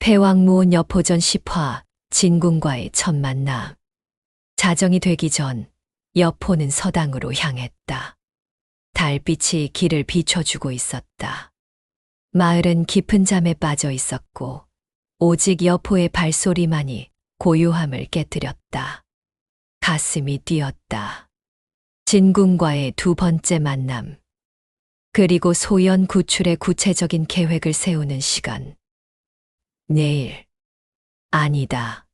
패왕무온 여포전 10화 진군과의 첫 만남. 자정이 되기 전 여포는 서당으로 향했다. 달빛이 길을 비춰주고 있었다. 마을은 깊은 잠에 빠져 있었고 오직 여포의 발소리만이 고요함을 깨뜨렸다. 가슴이 뛰었다. 진군과의 두 번째 만남. 그리고 소연 구출의 구체적인 계획을 세우는 시간. 내일. 아니다.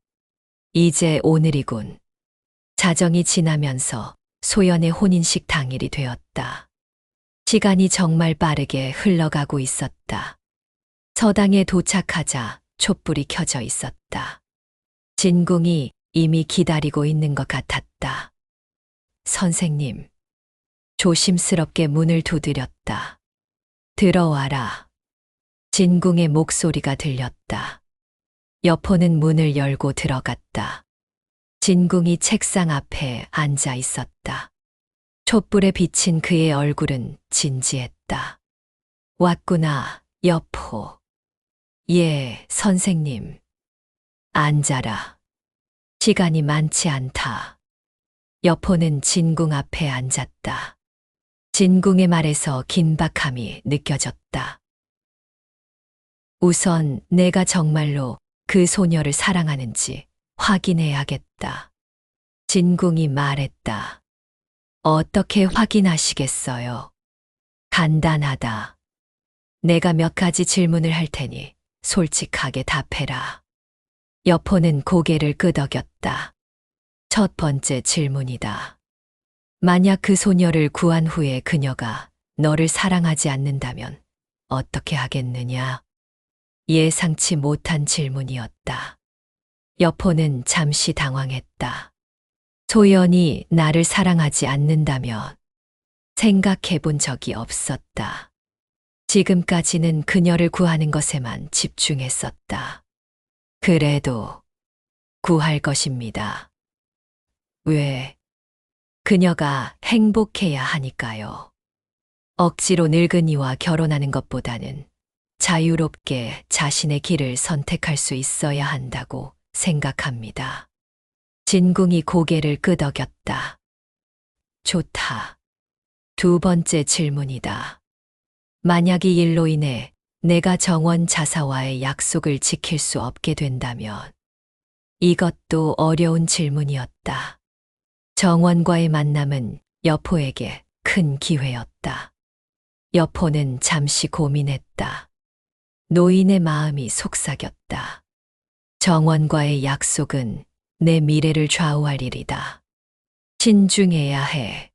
이제 오늘이군. 자정이 지나면서 소연의 혼인식 당일이 되었다. 시간이 정말 빠르게 흘러가고 있었다. 서당에 도착하자 촛불이 켜져 있었다. 진궁이 이미 기다리고 있는 것 같았다. 선생님. 조심스럽게 문을 두드렸다. 들어와라. 진궁의 목소리가 들렸다. 여포는 문을 열고 들어갔다. 진궁이 책상 앞에 앉아 있었다. 촛불에 비친 그의 얼굴은 진지했다. 왔구나, 여포. 예, 선생님. 앉아라. 시간이 많지 않다. 여포는 진궁 앞에 앉았다. 진궁의 말에서 긴박함이 느껴졌다. 우선 내가 정말로 그 소녀를 사랑하는지 확인해야겠다. 진궁이 말했다. 어떻게 확인하시겠어요? 간단하다. 내가 몇 가지 질문을 할 테니 솔직하게 답해라. 여포는 고개를 끄덕였다. 첫 번째 질문이다. 만약 그 소녀를 구한 후에 그녀가 너를 사랑하지 않는다면 어떻게 하겠느냐? 예상치 못한 질문이었다. 여포는 잠시 당황했다. 소연이 나를 사랑하지 않는다면 생각해 본 적이 없었다. 지금까지는 그녀를 구하는 것에만 집중했었다. 그래도 구할 것입니다. 왜? 그녀가 행복해야 하니까요. 억지로 늙은이와 결혼하는 것보다는 자유롭게 자신의 길을 선택할 수 있어야 한다고 생각합니다. 진궁이 고개를 끄덕였다. 좋다. 두 번째 질문이다. 만약 이 일로 인해 내가 정원 자사와의 약속을 지킬 수 없게 된다면 이것도 어려운 질문이었다. 정원과의 만남은 여포에게 큰 기회였다. 여포는 잠시 고민했다. 노인의 마음이 속삭였다. 정원과의 약속은 내 미래를 좌우할 일이다. 신중해야 해.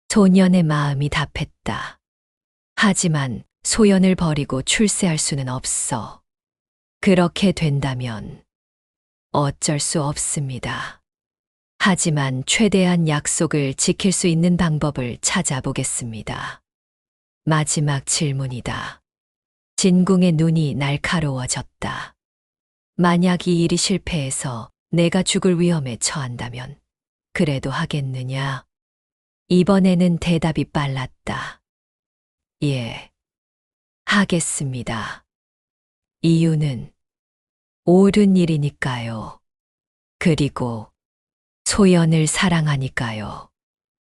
소년의 마음이 답했다. 하지만 소연을 버리고 출세할 수는 없어. 그렇게 된다면 어쩔 수 없습니다. 하지만 최대한 약속을 지킬 수 있는 방법을 찾아보겠습니다. 마지막 질문이다. 진궁의 눈이 날카로워졌다. 만약 이 일이 실패해서 내가 죽을 위험에 처한다면 그래도 하겠느냐? 이번에는 대답이 빨랐다. 예, 하겠습니다. 이유는 옳은 일이니까요. 그리고 소연을 사랑하니까요.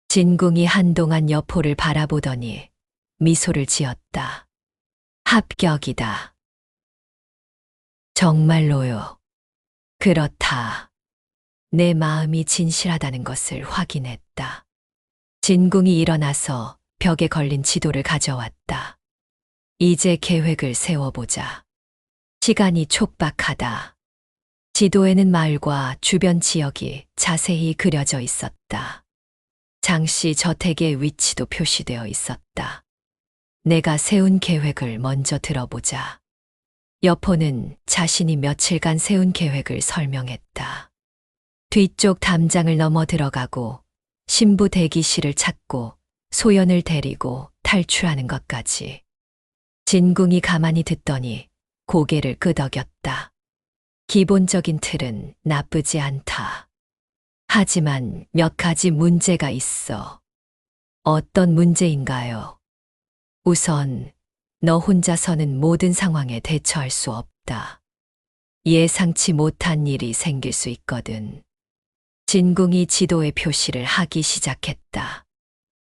진궁이 한동안 여포를 바라보더니 미소를 지었다. 합격이다. 정말로요. 그렇다. 내 마음이 진실하다는 것을 확인했다. 진궁이 일어나서 벽에 걸린 지도를 가져왔다. 이제 계획을 세워보자. 시간이 촉박하다. 지도에는 마을과 주변 지역이 자세히 그려져 있었다. 장씨 저택의 위치도 표시되어 있었다. 내가 세운 계획을 먼저 들어보자. 여포는 자신이 며칠간 세운 계획을 설명했다. 뒤쪽 담장을 넘어 들어가고 신부 대기실을 찾고 소연을 데리고 탈출하는 것까지. 진궁이 가만히 듣더니 고개를 끄덕였다. 기본적인 틀은 나쁘지 않다. 하지만 몇 가지 문제가 있어. 어떤 문제인가요? 우선 너 혼자서는 모든 상황에 대처할 수 없다. 예상치 못한 일이 생길 수 있거든. 진궁이 지도에 표시를 하기 시작했다.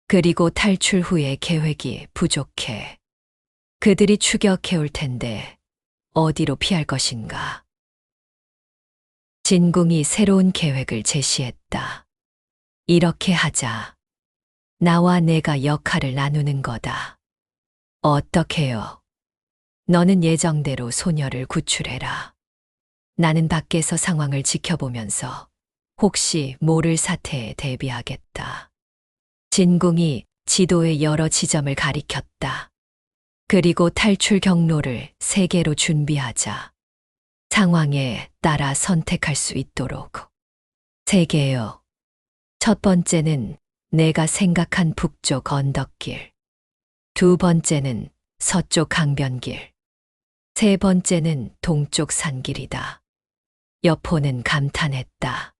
그리고 탈출 후에 계획이 부족해. 그들이 추격해 올 텐데 어디로 피할 것인가? 진궁이 새로운 계획을 제시했다. 이렇게 하자. 나와 내가 역할을 나누는 거다. 어떻게요? 너는 예정대로 소녀를 구출해라. 나는 밖에서 상황을 지켜보면서 혹시 모를 사태에 대비하겠다. 진궁이 지도의 여러 지점을 가리켰다. 그리고 탈출 경로를 3개로 준비하자. 상황에 따라 선택할 수 있도록. 3개요. 첫 번째는 내가 생각한 북쪽 언덕길. 2번째는 서쪽 강변길. 3번째는 동쪽 산길이다. 여포는 감탄했다.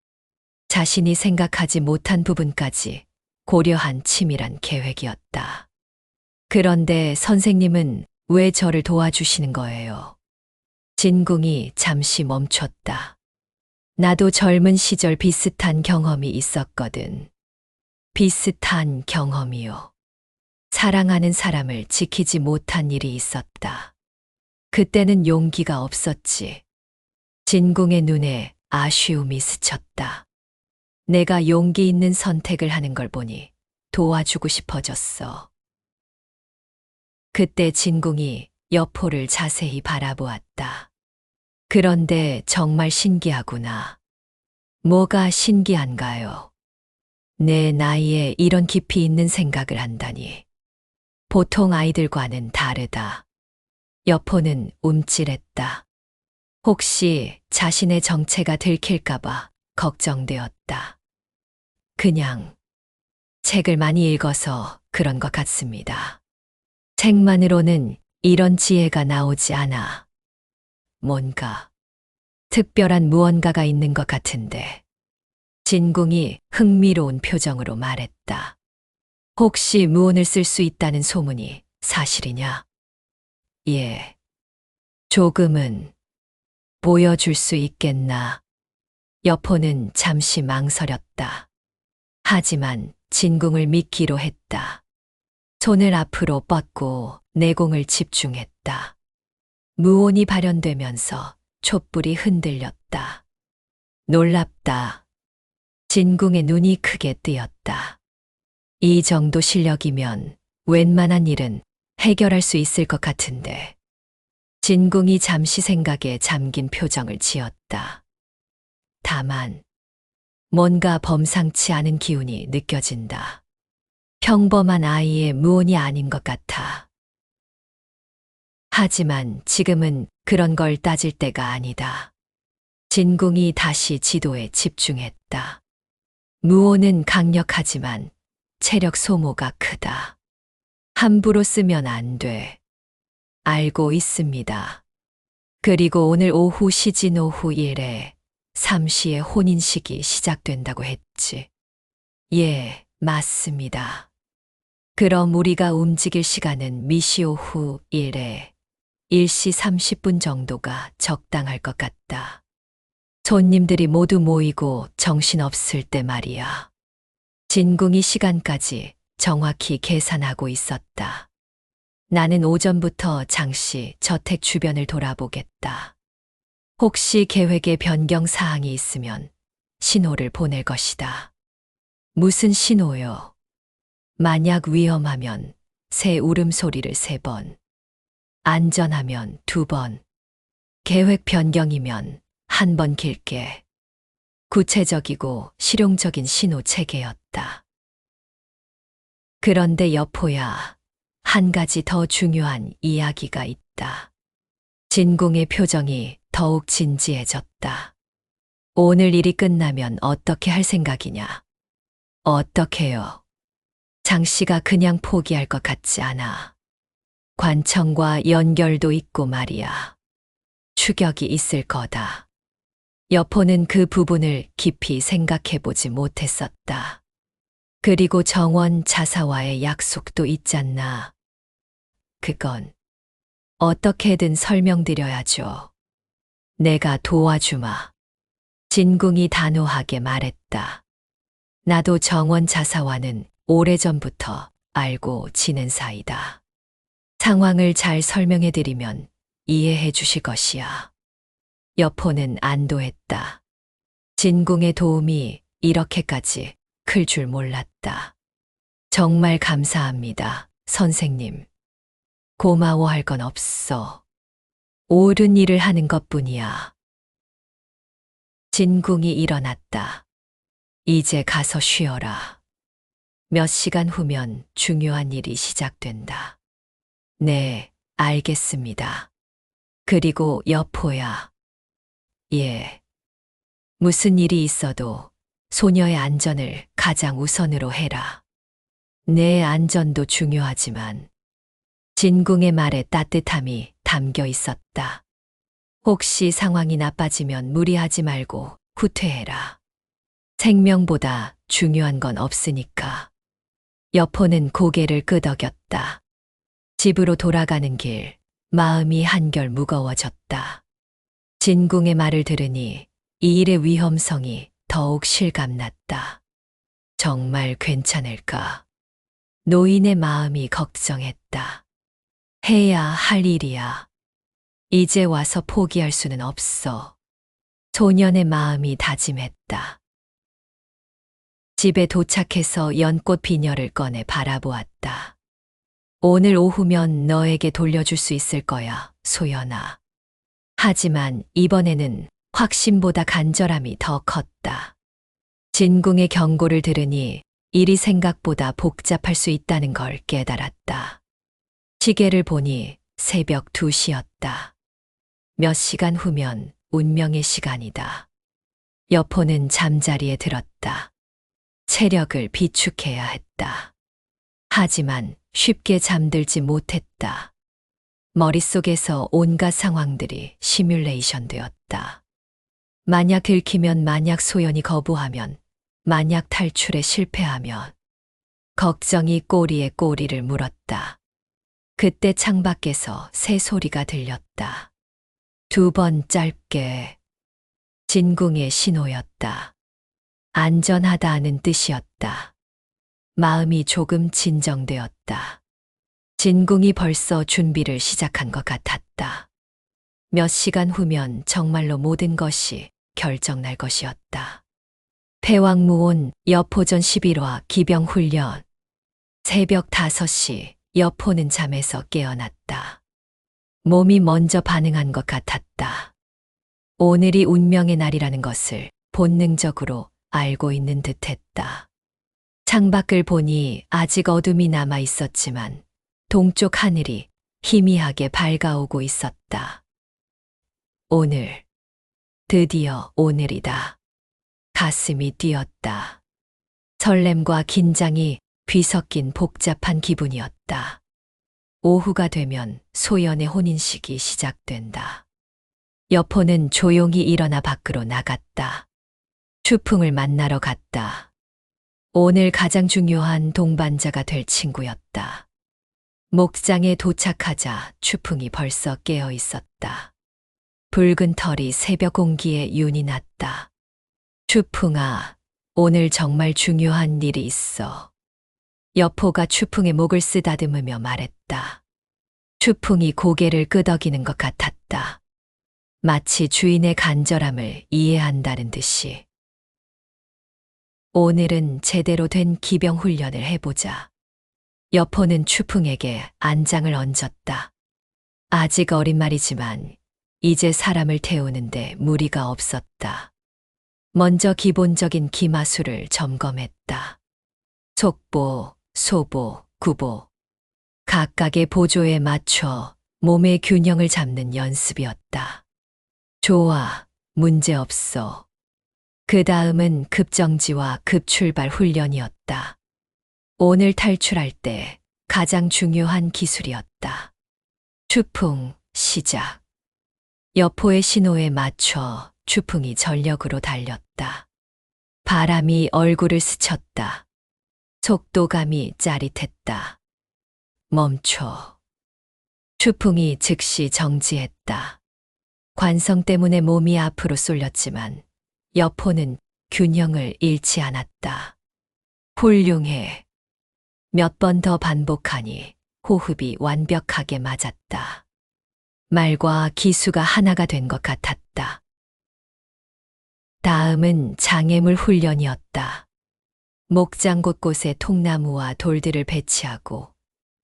자신이 생각하지 못한 부분까지 고려한 치밀한 계획이었다. 그런데 선생님은 왜 저를 도와주시는 거예요? 진궁이 잠시 멈췄다. 나도 젊은 시절 비슷한 경험이 있었거든. 비슷한 경험이요. 사랑하는 사람을 지키지 못한 일이 있었다. 그때는 용기가 없었지. 진궁의 눈에 아쉬움이 스쳤다. 내가 용기 있는 선택을 하는 걸 보니 도와주고 싶어졌어. 그때 진궁이 여포를 자세히 바라보았다. 그런데 정말 신기하구나. 뭐가 신기한가요? 내 나이에 이런 깊이 있는 생각을 한다니. 보통 아이들과는 다르다. 여포는 움찔했다. 혹시 자신의 정체가 들킬까봐 걱정되었다. 그냥 책을 많이 읽어서 그런 것 같습니다. 책만으로는 이런 지혜가 나오지 않아. 뭔가 특별한 무언가가 있는 것 같은데. 진궁이 흥미로운 표정으로 말했다. 혹시 무언을 쓸 수 있다는 소문이 사실이냐? 예. 조금은 보여줄 수 있겠나? 여포는 잠시 망설였다. 하지만 진궁을 믿기로 했다. 손을 앞으로 뻗고 내공을 집중했다. 무온이 발현되면서 촛불이 흔들렸다. 놀랍다. 진궁의 눈이 크게 뜨였다. 이 정도 실력이면 웬만한 일은 해결할 수 있을 것 같은데. 진궁이 잠시 생각에 잠긴 표정을 지었다. 다만 뭔가 범상치 않은 기운이 느껴진다. 평범한 아이의 무언이 아닌 것 같아. 하지만 지금은 그런 걸 따질 때가 아니다. 진궁이 다시 지도에 집중했다. 무온은 강력하지만 체력 소모가 크다. 함부로 쓰면 안 돼. 알고 있습니다. 그리고 오늘 오후 시진 오후 1에 3시에 혼인식이 시작된다고 했지. 예, 맞습니다. 그럼 우리가 움직일 시간은 미시 오후 1에 1시 30분 정도가 적당할 것 같다. 손님들이 모두 모이고 정신없을 때 말이야. 진궁이 시간까지 정확히 계산하고 있었다. 나는 오전부터 장씨 저택 주변을 돌아보겠다. 혹시 계획에 변경 사항이 있으면 신호를 보낼 것이다. 무슨 신호요? 만약 위험하면 새 울음소리를 3번. 안전하면 2번. 계획 변경이면 1번 길게. 구체적이고 실용적인 신호 체계였다. 그런데 여포야, 한 가지 더 중요한 이야기가 있다. 진궁의 표정이 더욱 진지해졌다. 오늘 일이 끝나면 어떻게 할 생각이냐? 어떻게요? 장씨가 그냥 포기할 것 같지 않아. 관청과 연결도 있고 말이야. 추격이 있을 거다. 여포는 그 부분을 깊이 생각해보지 못했었다. 그리고 정원 자사와의 약속도 있잖나. 그건 어떻게든 설명드려야죠. 내가 도와주마. 진궁이 단호하게 말했다. 나도 정원 자사와는 오래전부터 알고 지낸 사이다. 상황을 잘 설명해 드리면 이해해 주실 것이야. 여포는 안도했다. 진궁의 도움이 이렇게까지 클 줄 몰랐다. 정말 감사합니다, 선생님. 고마워할 건 없어. 옳은 일을 하는 것뿐이야. 진궁이 일어났다. 이제 가서 쉬어라. 몇 시간 후면 중요한 일이 시작된다. 네, 알겠습니다. 그리고 여포야. 예. 무슨 일이 있어도 소녀의 안전을 가장 우선으로 해라. 내 안전도 중요하지만 진궁의 말에 따뜻함이 담겨 있었다. 혹시 상황이 나빠지면 무리하지 말고 후퇴해라. 생명보다 중요한 건 없으니까. 여포는 고개를 끄덕였다. 집으로 돌아가는 길, 마음이 한결 무거워졌다. 진궁의 말을 들으니 이 일의 위험성이 더욱 실감났다. 정말 괜찮을까? 노인의 마음이 걱정했다. 해야 할 일이야. 이제 와서 포기할 수는 없어. 소년의 마음이 다짐했다. 집에 도착해서 연꽃 비녀를 꺼내 바라보았다. 오늘 오후면 너에게 돌려줄 수 있을 거야, 소연아. 하지만 이번에는 확신보다 간절함이 더 컸다. 진궁의 경고를 들으니 일이 생각보다 복잡할 수 있다는 걸 깨달았다. 시계를 보니 새벽 2시였다. 몇 시간 후면 운명의 시간이다. 여포는 잠자리에 들었다. 체력을 비축해야 했다. 하지만 쉽게 잠들지 못했다. 머릿속에서 온갖 상황들이 시뮬레이션 되었다. 만약 들키면, 만약 소연이 거부하면, 만약 탈출에 실패하면. 걱정이 꼬리에 꼬리를 물었다. 그때 창밖에서 새 소리가 들렸다. 2번 짧게. 진궁의 신호였다. 안전하다는 뜻이었다. 마음이 조금 진정되었다. 진궁이 벌써 준비를 시작한 것 같았다. 몇 시간 후면 정말로 모든 것이 결정날 것이었다. 패왕무온 여포전 11화 기병훈련. 새벽 5시 여포는 잠에서 깨어났다. 몸이 먼저 반응한 것 같았다. 오늘이 운명의 날이라는 것을 본능적으로 알고 있는 듯했다. 창밖을 보니 아직 어둠이 남아 있었지만 동쪽 하늘이 희미하게 밝아오고 있었다. 오늘, 드디어 오늘이다. 가슴이 뛰었다. 설렘과 긴장이 뒤섞인 복잡한 기분이었다. 오후가 되면 소연의 혼인식이 시작된다. 여포는 조용히 일어나 밖으로 나갔다. 추풍을 만나러 갔다. 오늘 가장 중요한 동반자가 될 친구였다. 목장에 도착하자 추풍이 벌써 깨어 있었다. 붉은 털이 새벽 공기에 윤이 났다. 추풍아, 오늘 정말 중요한 일이 있어. 여포가 추풍의 목을 쓰다듬으며 말했다. 추풍이 고개를 끄덕이는 것 같았다. 마치 주인의 간절함을 이해한다는 듯이. 오늘은 제대로 된 기병 훈련을 해보자. 여포는 추풍에게 안장을 얹었다. 아직 어린 말이지만 이제 사람을 태우는데 무리가 없었다. 먼저 기본적인 기마술을 점검했다. 속보, 소보, 구보. 각각의 보조에 맞춰 몸의 균형을 잡는 연습이었다. 좋아, 문제 없어. 그 다음은 급정지와 급출발 훈련이었다. 오늘 탈출할 때 가장 중요한 기술이었다. 추풍, 시작. 여포의 신호에 맞춰 추풍이 전력으로 달렸다. 바람이 얼굴을 스쳤다. 속도감이 짜릿했다. 멈춰. 추풍이 즉시 정지했다. 관성 때문에 몸이 앞으로 쏠렸지만 여포는 균형을 잃지 않았다. 훌륭해. 몇 번 더 반복하니 호흡이 완벽하게 맞았다. 말과 기수가 하나가 된 것 같았다. 다음은 장애물 훈련이었다. 목장 곳곳에 통나무와 돌들을 배치하고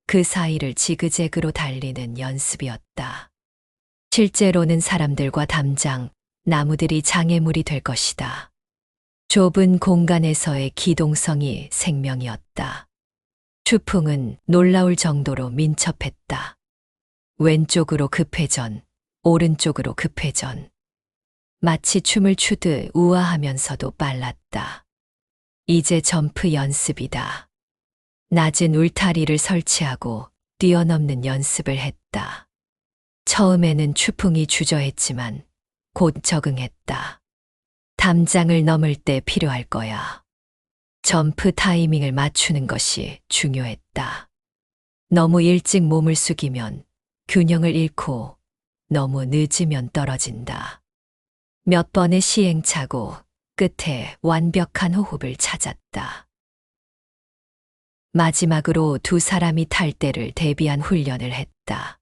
그 사이를 지그재그로 달리는 연습이었다. 실제로는 사람들과 담장, 나무들이 장애물이 될 것이다. 좁은 공간에서의 기동성이 생명이었다. 추풍은 놀라울 정도로 민첩했다. 왼쪽으로 급회전, 오른쪽으로 급회전. 마치 춤을 추듯 우아하면서도 빨랐다. 이제 점프 연습이다. 낮은 울타리를 설치하고 뛰어넘는 연습을 했다. 처음에는 추풍이 주저했지만 곧 적응했다. 담장을 넘을 때 필요할 거야. 점프 타이밍을 맞추는 것이 중요했다. 너무 일찍 몸을 숙이면 균형을 잃고 너무 늦으면 떨어진다. 몇 번의 시행착오 끝에 완벽한 호흡을 찾았다. 마지막으로 두 사람이 탈 때를 대비한 훈련을 했다.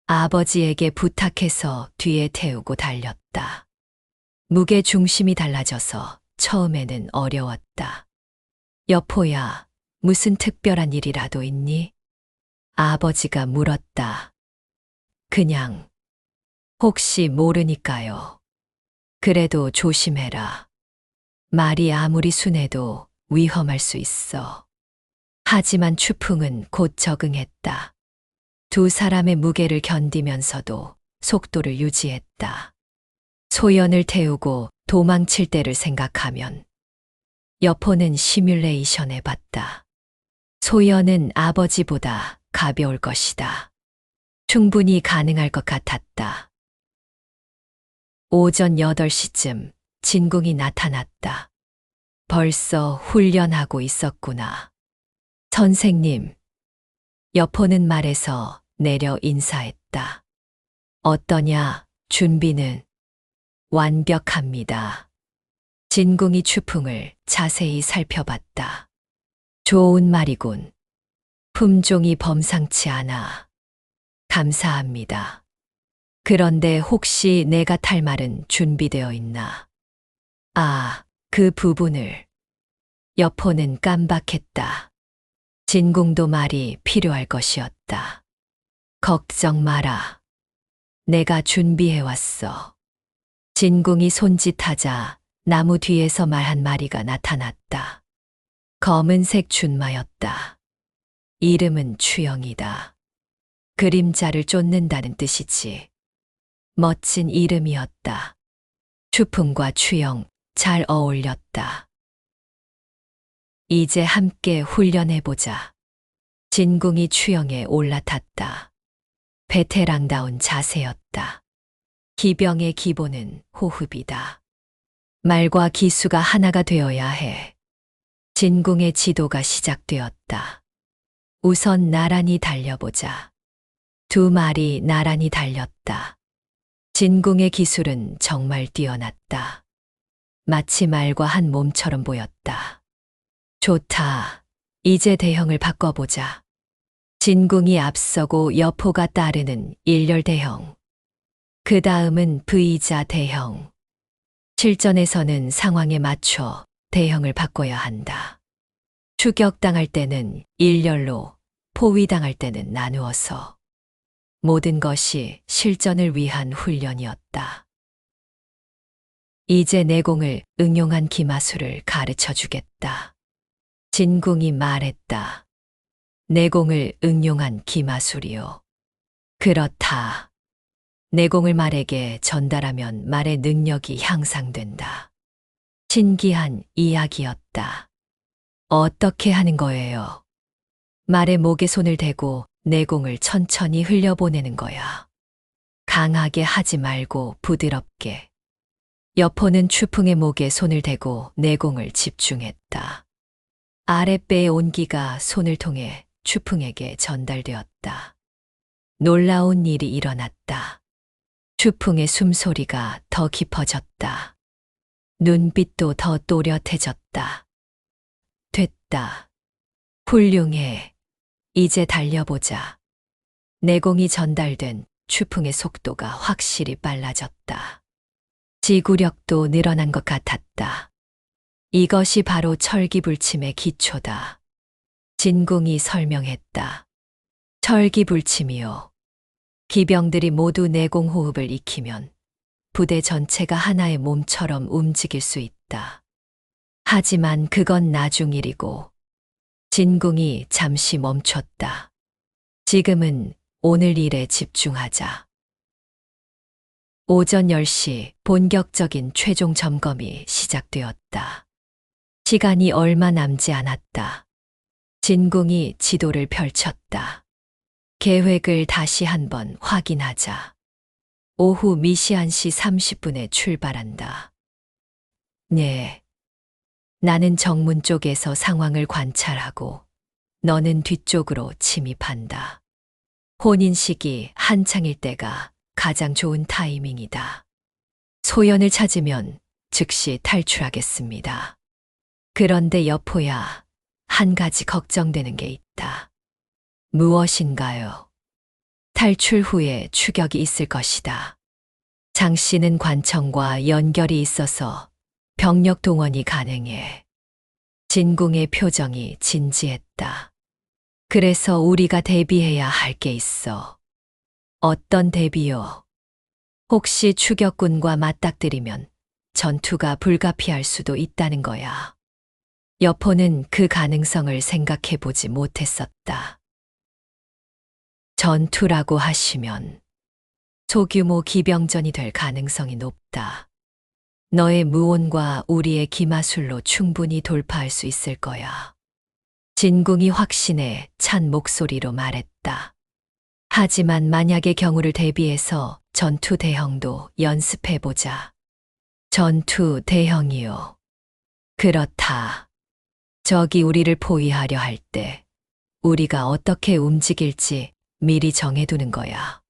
아버지에게 부탁해서 뒤에 태우고 달렸다. 무게 중심이 달라져서 처음에는 어려웠다. 여포야, 무슨 특별한 일이라도 있니? 아버지가 물었다. 그냥, 혹시 모르니까요. 그래도 조심해라. 말이 아무리 순해도 위험할 수 있어. 하지만 추풍은 곧 적응했다. 두 사람의 무게를 견디면서도 속도를 유지했다. 소연을 태우고 도망칠 때를 생각하면 여포는 시뮬레이션 해봤다. 소연은 아버지보다 가벼울 것이다. 충분히 가능할 것 같았다. 오전 8시쯤 진궁이 나타났다. 벌써 훈련하고 있었구나. 선생님. 여포는 말에서 내려 인사했다. 어떠냐, 준비는? 완벽합니다. 진궁이 추풍을 자세히 살펴봤다. 좋은 말이군. 품종이 범상치 않아. 감사합니다. 그런데 혹시 내가 탈 말은 준비되어 있나? 아, 그 부분을. 여포는 깜박했다. 진궁도 말이 필요할 것이었다. 걱정 마라. 내가 준비해왔어. 진궁이 손짓하자 나무 뒤에서 말 한 마리가 나타났다. 검은색 준마였다. 이름은 추영이다. 그림자를 쫓는다는 뜻이지. 멋진 이름이었다. 추풍과 추영 잘 어울렸다. 이제 함께 훈련해보자. 진궁이 추영에 올라탔다. 베테랑다운 자세였다. 기병의 기본은 호흡이다. 말과 기수가 하나가 되어야 해. 진궁의 지도가 시작되었다. 우선 나란히 달려보자. 두 마리 나란히 달렸다. 진궁의 기술은 정말 뛰어났다. 마치 말과 한 몸처럼 보였다. 좋다. 이제 대형을 바꿔보자. 진궁이 앞서고 여포가 따르는 일렬 대형. 그 다음은 V자 대형. 실전에서는 상황에 맞춰 대형을 바꿔야 한다. 추격당할 때는 일렬로, 포위당할 때는 나누어서. 모든 것이 실전을 위한 훈련이었다. 이제 내공을 응용한 기마술을 가르쳐 주겠다. 진궁이 말했다. 내공을 응용한 기마술이요. 그렇다. 내공을 말에게 전달하면 말의 능력이 향상된다. 신기한 이야기였다. 어떻게 하는 거예요? 말의 목에 손을 대고 내공을 천천히 흘려보내는 거야. 강하게 하지 말고 부드럽게. 여포는 추풍의 목에 손을 대고 내공을 집중했다. 아랫배의 온기가 손을 통해 추풍에게 전달되었다. 놀라운 일이 일어났다. 추풍의 숨소리가 더 깊어졌다. 눈빛도 더 또렷해졌다. 됐다. 훌륭해. 이제 달려보자. 내공이 전달된 추풍의 속도가 확실히 빨라졌다. 지구력도 늘어난 것 같았다. 이것이 바로 철기불침의 기초다. 진궁이 설명했다. 철기불침이요. 기병들이 모두 내공호흡을 익히면 부대 전체가 하나의 몸처럼 움직일 수 있다. 하지만 그건 나중 일이고, 진궁이 잠시 멈췄다. 지금은 오늘 일에 집중하자. 오전 10시 본격적인 최종 점검이 시작되었다. 시간이 얼마 남지 않았다. 진궁이 지도를 펼쳤다. 계획을 다시 한번 확인하자. 오후 미시 1시 30분에 출발한다. 네. 나는 정문 쪽에서 상황을 관찰하고 너는 뒤쪽으로 침입한다. 혼인식이 한창일 때가 가장 좋은 타이밍이다. 소연을 찾으면 즉시 탈출하겠습니다. 그런데 여포야, 한 가지 걱정되는 게 있다. 무엇인가요? 탈출 후에 추격이 있을 것이다. 장 씨는 관청과 연결이 있어서 병력 동원이 가능해. 진궁의 표정이 진지했다. 그래서 우리가 대비해야 할 게 있어. 어떤 대비요? 혹시 추격군과 맞닥뜨리면 전투가 불가피할 수도 있다는 거야. 여포는 그 가능성을 생각해 보지 못했었다. 전투라고 하시면 소규모 기병전이 될 가능성이 높다. 너의 무온과 우리의 기마술로 충분히 돌파할 수 있을 거야. 진궁이 확신에 찬 목소리로 말했다. 하지만 만약의 경우를 대비해서 전투 대형도 연습해보자. 전투 대형이요. 그렇다. 적이 우리를 포위하려 할 때 우리가 어떻게 움직일지 미리 정해두는 거야.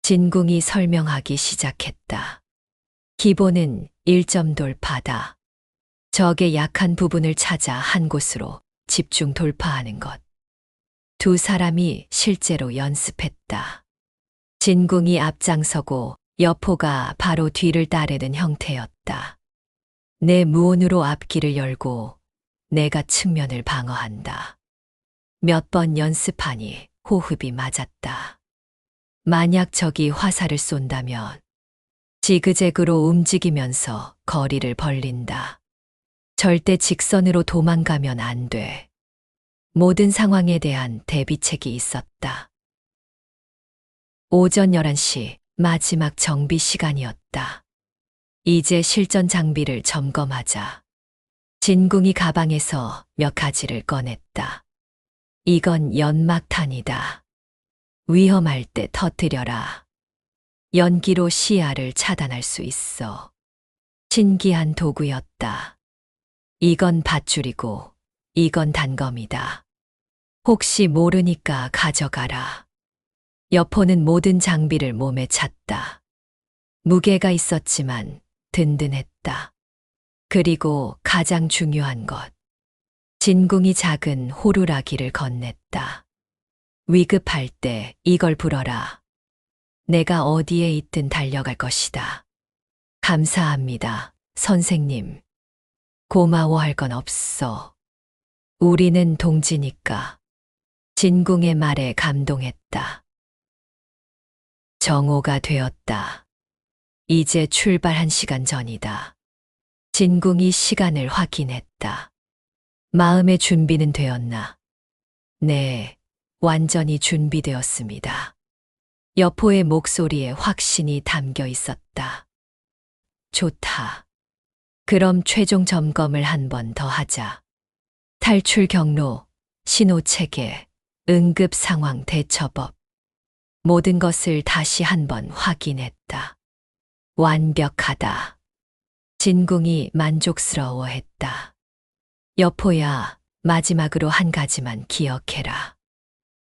진궁이 설명하기 시작했다. 기본은 1점 돌파다. 적의 약한 부분을 찾아 한 곳으로 집중 돌파하는 것. 두 사람이 실제로 연습했다. 진궁이 앞장서고 여포가 바로 뒤를 따르는 형태였다. 내 무온으로 앞길을 열고 내가 측면을 방어한다. 몇 번 연습하니 호흡이 맞았다. 만약 적이 화살을 쏜다면 지그재그로 움직이면서 거리를 벌린다. 절대 직선으로 도망가면 안 돼. 모든 상황에 대한 대비책이 있었다. 오전 11시 마지막 정비 시간이었다. 이제 실전 장비를 점검하자. 진궁이 가방에서 몇 가지를 꺼냈다. 이건 연막탄이다. 위험할 때 터뜨려라. 연기로 시야를 차단할 수 있어. 신기한 도구였다. 이건 밧줄이고 이건 단검이다. 혹시 모르니까 가져가라. 여포는 모든 장비를 몸에 찼다. 무게가 있었지만 든든했다. 그리고 가장 중요한 것. 진궁이 작은 호루라기를 건넸다. 위급할 때 이걸 불어라. 내가 어디에 있든 달려갈 것이다. 감사합니다, 선생님. 고마워할 건 없어. 우리는 동지니까. 진궁의 말에 감동했다. 정오가 되었다. 이제 출발 1시간 전이다. 진궁이 시간을 확인했다. 마음의 준비는 되었나? 네, 완전히 준비되었습니다. 여포의 목소리에 확신이 담겨 있었다. 좋다. 그럼 최종 점검을 한 번 더 하자. 탈출 경로, 신호 체계, 응급 상황 대처법. 모든 것을 다시 한 번 확인했다. 완벽하다. 진궁이 만족스러워했다. 여포야, 마지막으로 한 가지만 기억해라.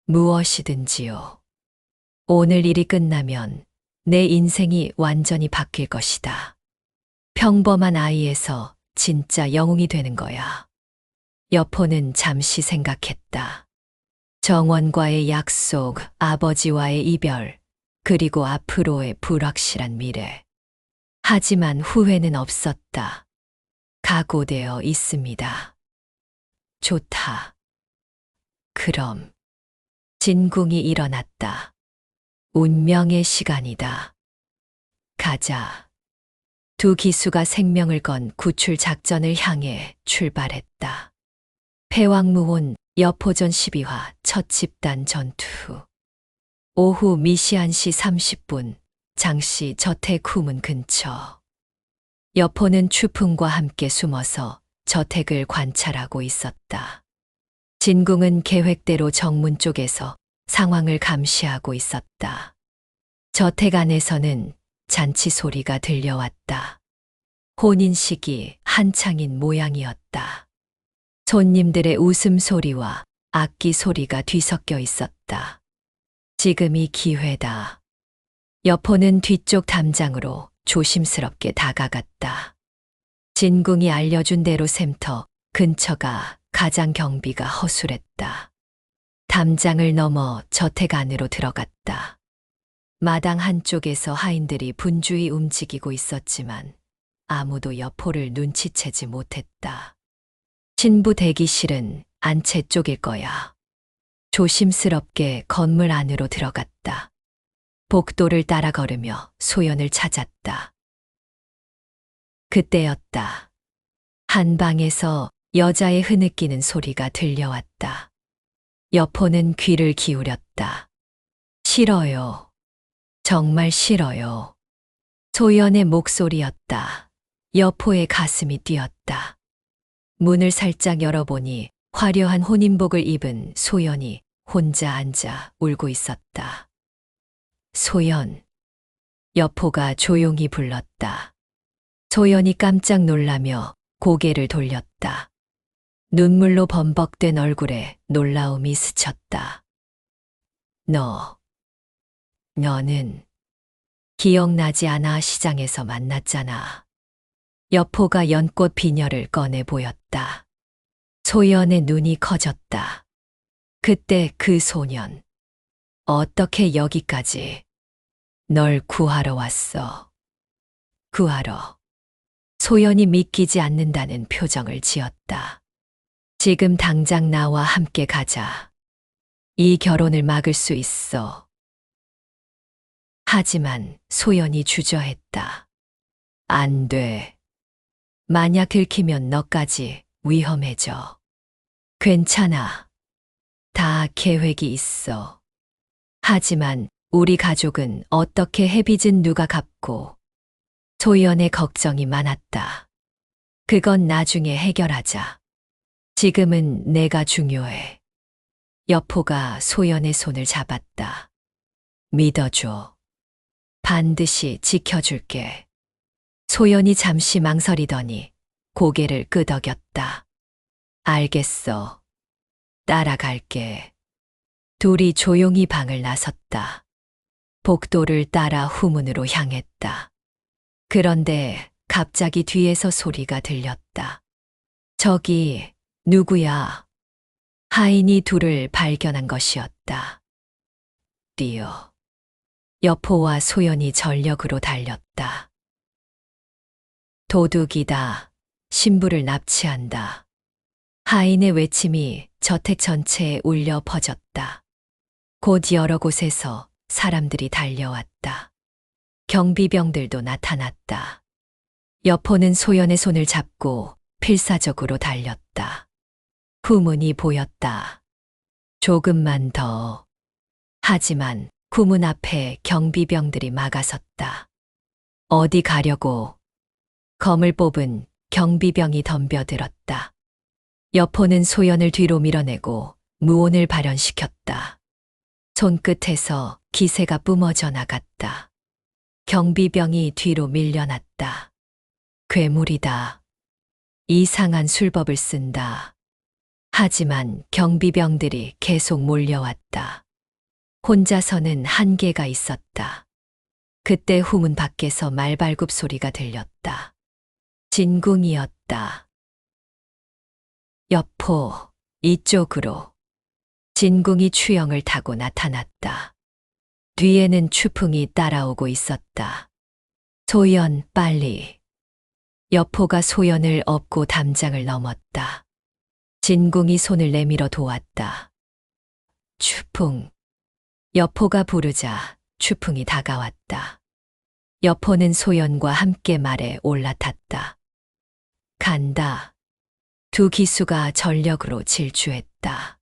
무엇이든지요. 오늘 일이 끝나면 내 인생이 완전히 바뀔 것이다. 평범한 아이에서 진짜 영웅이 되는 거야. 여포는 잠시 생각했다. 정원과의 약속, 아버지와의 이별, 그리고 앞으로의 불확실한 미래. 하지만 후회는 없었다. 각오되어 있습니다. 좋다. 그럼 진궁이 일어났다. 운명의 시간이다. 가자. 두 기수가 생명을 건 구출 작전을 향해 출발했다. 패왕무혼 여포전 12화 첫 집단 전투. 오후 미시한 시 30분 장씨 저택 후문 근처. 여포는 추풍과 함께 숨어서 저택을 관찰하고 있었다. 진궁은 계획대로 정문 쪽에서 상황을 감시하고 있었다. 저택 안에서는 잔치 소리가 들려왔다. 혼인식이 한창인 모양이었다. 손님들의 웃음소리와 악기 소리가 뒤섞여 있었다. 지금이 기회다. 여포는 뒤쪽 담장으로 조심스럽게 다가갔다. 진궁이 알려준 대로 샘터 근처가 가장 경비가 허술했다. 담장을 넘어 저택 안으로 들어갔다. 마당 한쪽에서 하인들이 분주히 움직이고 있었지만 아무도 여포를 눈치채지 못했다. 신부 대기실은 안채 쪽일 거야. 조심스럽게 건물 안으로 들어갔다. 복도를 따라 걸으며 소연을 찾았다. 그때였다. 한 방에서 여자의 흐느끼는 소리가 들려왔다. 여포는 귀를 기울였다. 싫어요. 정말 싫어요. 소연의 목소리였다. 여포의 가슴이 뛰었다. 문을 살짝 열어보니 화려한 혼인복을 입은 소연이 혼자 앉아 울고 있었다. 소연. 여포가 조용히 불렀다. 소연이 깜짝 놀라며 고개를 돌렸다. 눈물로 범벅된 얼굴에 놀라움이 스쳤다. 너는 기억나지 않아? 시장에서 만났잖아. 여포가 연꽃 비녀를 꺼내 보였다. 소연의 눈이 커졌다. 그때 그 소년. 어떻게 여기까지? 널 구하러 왔어. 구하러. 소연이 믿기지 않는다는 표정을 지었다. 지금 당장 나와 함께 가자. 이 결혼을 막을 수 있어. 하지만 소연이 주저했다. 안 돼. 만약 들키면 너까지 위험해져. 괜찮아. 다 계획이 있어. 하지만 우리 가족은 어떻게 해? 빚은 누가 갚고. 소연의 걱정이 많았다. 그건 나중에 해결하자. 지금은 내가 중요해. 여포가 소연의 손을 잡았다. 믿어줘. 반드시 지켜줄게. 소연이 잠시 망설이더니 고개를 끄덕였다. 알겠어. 따라갈게. 둘이 조용히 방을 나섰다. 복도를 따라 후문으로 향했다. 그런데 갑자기 뒤에서 소리가 들렸다. 저기, 누구야? 하인이 둘을 발견한 것이었다. 뛰어. 여포와 소연이 전력으로 달렸다. 도둑이다. 신부를 납치한다. 하인의 외침이 저택 전체에 울려 퍼졌다. 곧 여러 곳에서 사람들이 달려왔다. 경비병들도 나타났다. 여포는 소연의 손을 잡고 필사적으로 달렸다. 후문이 보였다. 조금만 더. 하지만 후문 앞에 경비병들이 막아섰다. 어디 가려고? 검을 뽑은 경비병이 덤벼들었다. 여포는 소연을 뒤로 밀어내고 무온을 발현시켰다. 손끝에서 기세가 뿜어져 나갔다. 경비병이 뒤로 밀려났다. 괴물이다. 이상한 술법을 쓴다. 하지만 경비병들이 계속 몰려왔다. 혼자서는 한계가 있었다. 그때 후문 밖에서 말발굽 소리가 들렸다. 진궁이었다. 여포, 이쪽으로. 진궁이 추영을 타고 나타났다. 뒤에는 추풍이 따라오고 있었다. 소연, 빨리. 여포가 소연을 업고 담장을 넘었다. 진궁이 손을 내밀어 도왔다. 추풍. 여포가 부르자 추풍이 다가왔다. 여포는 소연과 함께 말에 올라탔다. 간다. 두 기수가 전력으로 질주했다.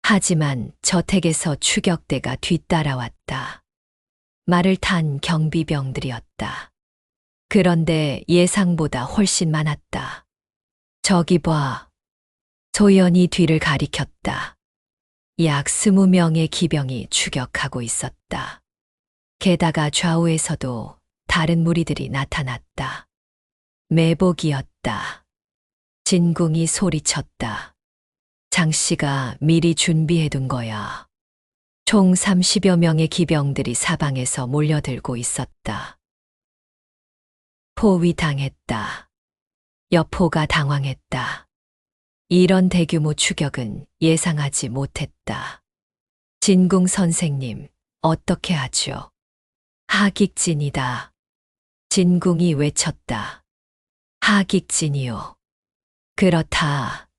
하지만 저택에서 추격대가 뒤따라왔다. 말을 탄 경비병들이었다. 그런데 예상보다 훨씬 많았다. 저기 봐. 소연이 뒤를 가리켰다. 약 20명의 기병이 추격하고 있었다. 게다가 좌우에서도 다른 무리들이 나타났다. 매복이었다. 진궁이 소리쳤다. 장씨가 미리 준비해둔 거야. 총 30여 명의 기병들이 사방에서 몰려들고 있었다. 포위당했다. 여포가 당황했다. 이런 대규모 추격은 예상하지 못했다. 진궁 선생님, 어떻게 하죠? 하객진이다. 진궁이 외쳤다. 하객진이요. 그렇다.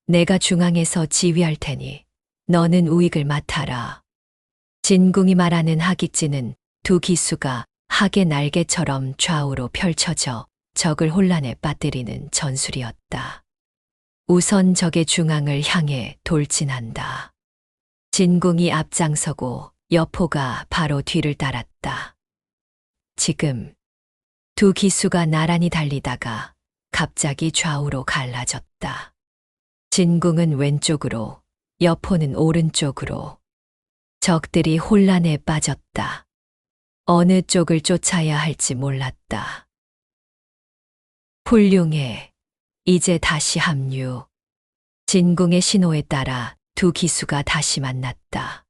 내가 중앙에서 지휘할 테니 너는 우익을 맡아라. 진궁이 말하는 하객진은 두 기수가 학의 날개처럼 좌우로 펼쳐져 적을 혼란에 빠뜨리는 전술이었다. 우선 적의 중앙을 향해 돌진한다. 진궁이 앞장서고 여포가 바로 뒤를 따랐다. 지금 두 기수가 나란히 달리다가 갑자기 좌우로 갈라졌다. 진궁은 왼쪽으로, 여포는 오른쪽으로. 적들이 혼란에 빠졌다. 어느 쪽을 쫓아야 할지 몰랐다. 훌륭해. 이제 다시 합류. 진궁의 신호에 따라 두 기수가 다시 만났다.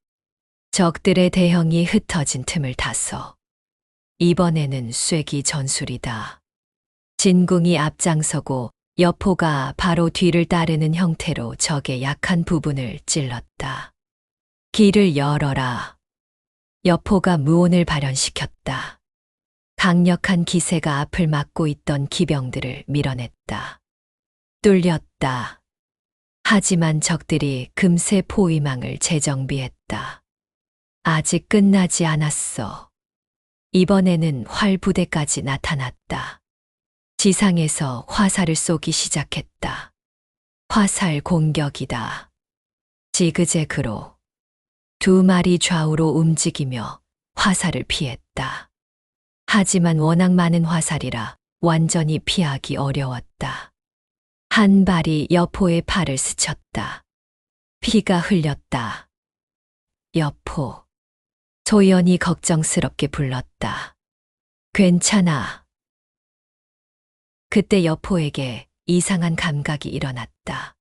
적들의 대형이 흩어진 틈을 타서 이번에는 쐐기 전술이다. 진궁이 앞장서고 여포가 바로 뒤를 따르는 형태로 적의 약한 부분을 찔렀다. 길을 열어라. 여포가 무온을 발현시켰다. 강력한 기세가 앞을 막고 있던 기병들을 밀어냈다. 뚫렸다. 하지만 적들이 금세 포위망을 재정비했다. 아직 끝나지 않았어. 이번에는 활 부대까지 나타났다. 지상에서 화살을 쏘기 시작했다. 화살 공격이다. 지그재그로 두 마리 좌우로 움직이며 화살을 피했다. 하지만 워낙 많은 화살이라 완전히 피하기 어려웠다. 한 발이 여포의 팔을 스쳤다. 피가 흘렸다. 여포. 소연이 걱정스럽게 불렀다. 괜찮아. 그때 여포에게 이상한 감각이 일어났다.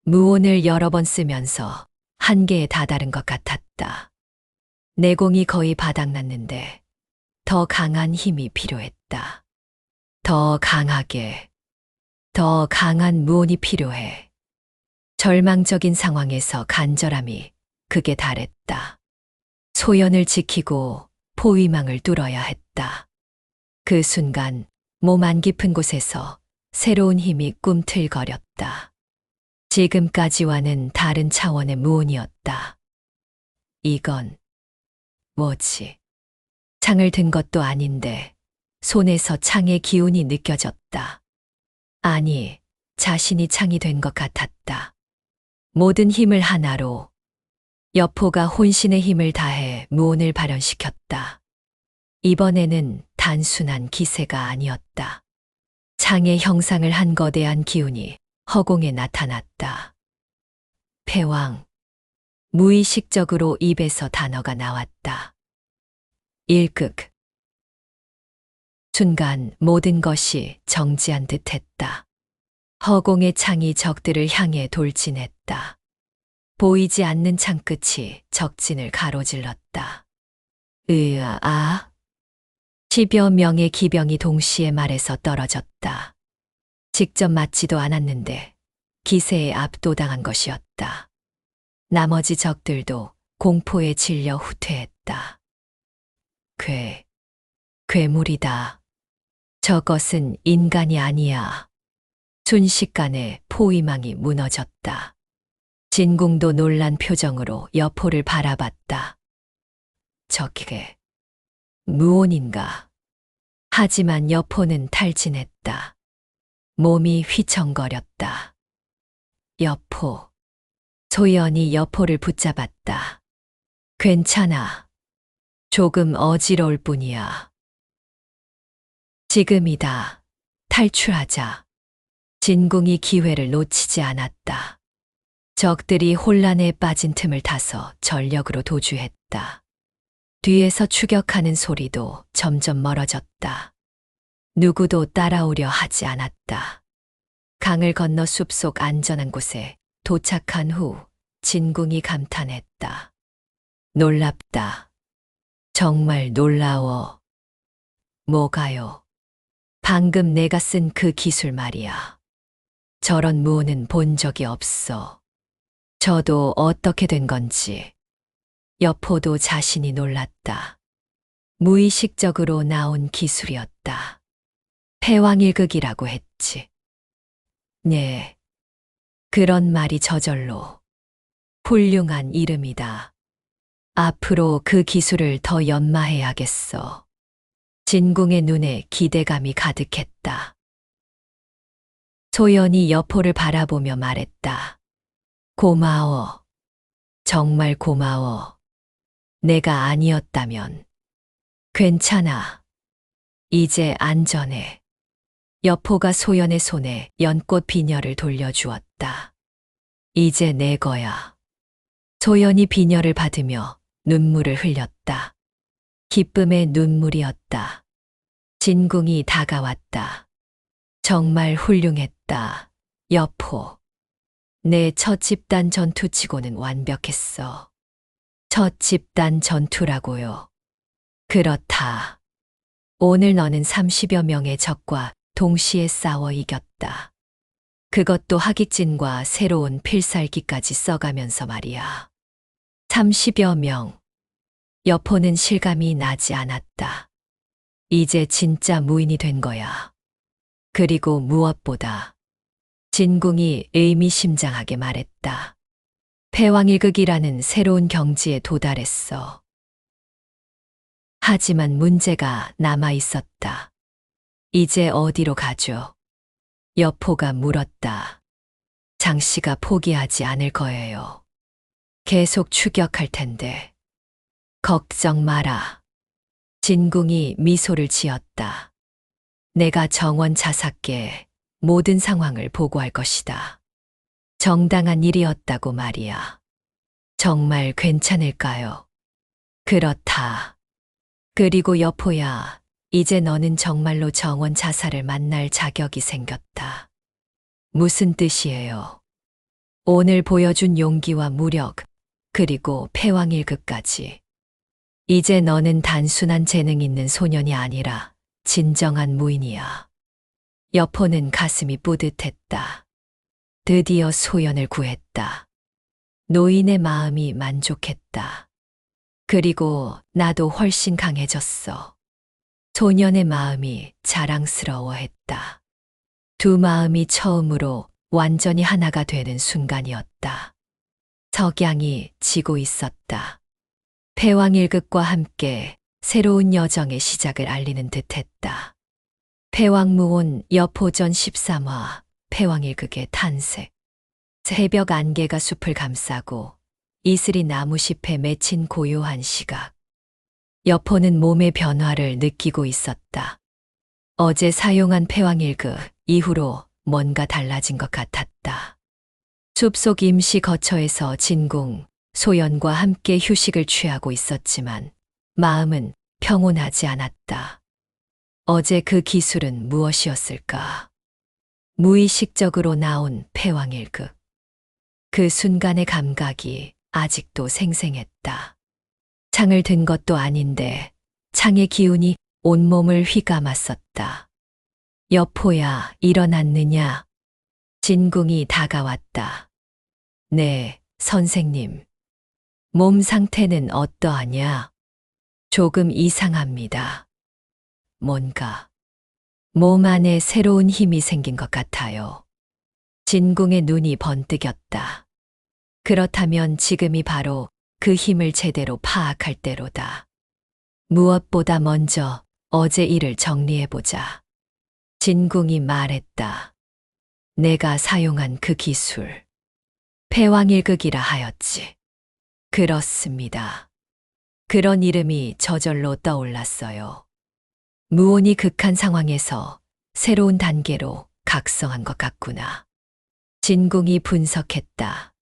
무온을 여러 번 쓰면서 한계에 다다른 것 같았다. 내공이 거의 바닥났는데 더 강한 힘이 필요했다. 더 강하게, 더 강한 무온이 필요해. 절망적인 상황에서 간절함이 극에 달했다. 소연을 지키고 포위망을 뚫어야 했다. 그 순간 몸 안 깊은 곳에서 새로운 힘이 꿈틀거렸다. 지금까지와는 다른 차원의 무온이었다. 이건 뭐지? 창을 든 것도 아닌데 손에서 창의 기운이 느껴졌다. 아니, 자신이 창이 된 것 같았다. 모든 힘을 하나로 여포가 혼신의 힘을 다해 무온을 발현시켰다. 이번에는 단순한 기세가 아니었다. 창의 형상을 한 거대한 기운이 허공에 나타났다. 패왕. 무의식적으로 입에서 단어가 나왔다. 일극. 순간 모든 것이 정지한 듯 했다. 허공의 창이 적들을 향해 돌진했다. 보이지 않는 창끝이 적진을 가로질렀다. 으아, 10여 명의 기병이 동시에 말에서 떨어졌다. 직접 맞지도 않았는데 기세에 압도당한 것이었다. 나머지 적들도 공포에 질려 후퇴했다. 괴물이다. 저것은 인간이 아니야. 순식간에 포위망이 무너졌다. 진궁도 놀란 표정으로 여포를 바라봤다. 저게 무온인가? 하지만 여포는 탈진했다. 몸이 휘청거렸다. 여포. 소연이 여포를 붙잡았다. 괜찮아. 조금 어지러울 뿐이야. 지금이다. 탈출하자. 진궁이 기회를 놓치지 않았다. 적들이 혼란에 빠진 틈을 타서 전력으로 도주했다. 뒤에서 추격하는 소리도 점점 멀어졌다. 누구도 따라오려 하지 않았다. 강을 건너 숲속 안전한 곳에 도착한 후 진궁이 감탄했다. 놀랍다. 정말 놀라워. 뭐가요? 방금 내가 쓴 그 기술 말이야. 저런 무오는 본 적이 없어. 저도 어떻게 된 건지. 여포도 자신이 놀랐다. 무의식적으로 나온 기술이었다. 패왕일극이라고 했지. 네. 그런 말이 저절로. 훌륭한 이름이다. 앞으로 그 기술을 더 연마해야겠어. 진궁의 눈에 기대감이 가득했다. 소연이 여포를 바라보며 말했다. 고마워. 정말 고마워. 내가 아니었다면. 괜찮아. 이제 안전해. 여포가 소연의 손에 연꽃 비녀를 돌려주었다. 이제 내 거야. 소연이 비녀를 받으며 눈물을 흘렸다. 기쁨의 눈물이었다. 진궁이 다가왔다. 정말 훌륭했다. 여포. 내 첫 집단 전투치고는 완벽했어. 첫 집단 전투라고요. 그렇다. 오늘 너는 30여 명의 적과 동시에 싸워 이겼다. 그것도 하깃진과 새로운 필살기까지 써가면서 말이야. 30여 명. 여포는 실감이 나지 않았다. 이제 진짜 무인이 된 거야. 그리고 무엇보다 진궁이 의미심장하게 말했다. 패왕일극이라는 새로운 경지에 도달했어. 하지만 문제가 남아 있었다. 이제 어디로 가죠? 여포가 물었다. 장씨가 포기하지 않을 거예요. 계속 추격할 텐데. 걱정 마라. 진궁이 미소를 지었다. 내가 정원 자사께 모든 상황을 보고할 것이다. 정당한 일이었다고 말이야. 정말 괜찮을까요? 그렇다. 그리고 여포야, 이제 너는 정말로 정원 자사를 만날 자격이 생겼다. 무슨 뜻이에요? 오늘 보여준 용기와 무력, 그리고 패왕일극까지. 이제 너는 단순한 재능 있는 소년이 아니라 진정한 무인이야. 여포는 가슴이 뿌듯했다. 드디어 소연을 구했다. 노인의 마음이 만족했다. 그리고 나도 훨씬 강해졌어. 소년의 마음이 자랑스러워했다. 두 마음이 처음으로 완전히 하나가 되는 순간이었다. 석양이 지고 있었다. 패왕일극과 함께 새로운 여정의 시작을 알리는 듯했다. 패왕무온 여포전 13화 패왕일극의 탄생. 새벽 안개가 숲을 감싸고 이슬이 나무잎에 맺힌 고요한 시각. 여포는 몸의 변화를 느끼고 있었다. 어제 사용한 패왕일극 이후로 뭔가 달라진 것 같았다. 숲속 임시 거처에서 진궁, 소연과 함께 휴식을 취하고 있었지만 마음은 평온하지 않았다. 어제 그 기술은 무엇이었을까? 무의식적으로 나온 패왕일극. 그 순간의 감각이 아직도 생생했다. 창을 든 것도 아닌데 창의 기운이 온몸을 휘감았었다. 여포야, 일어났느냐? 진궁이 다가왔다. 네, 선생님. 몸 상태는 어떠하냐? 조금 이상합니다. 뭔가 몸 안에 새로운 힘이 생긴 것 같아요. 진궁의 눈이 번뜩였다. 그렇다면 지금이 바로 그 힘을 제대로 파악할 때로다. 무엇보다 먼저 어제 일을 정리해보자. 진궁이 말했다. 내가 사용한 그 기술, 패왕일극이라 하였지. 그렇습니다. 그런 이름이 저절로 떠올랐어요. 무온이 극한 상황에서 새로운 단계로 각성한 것 같구나. 진궁이 분석했다.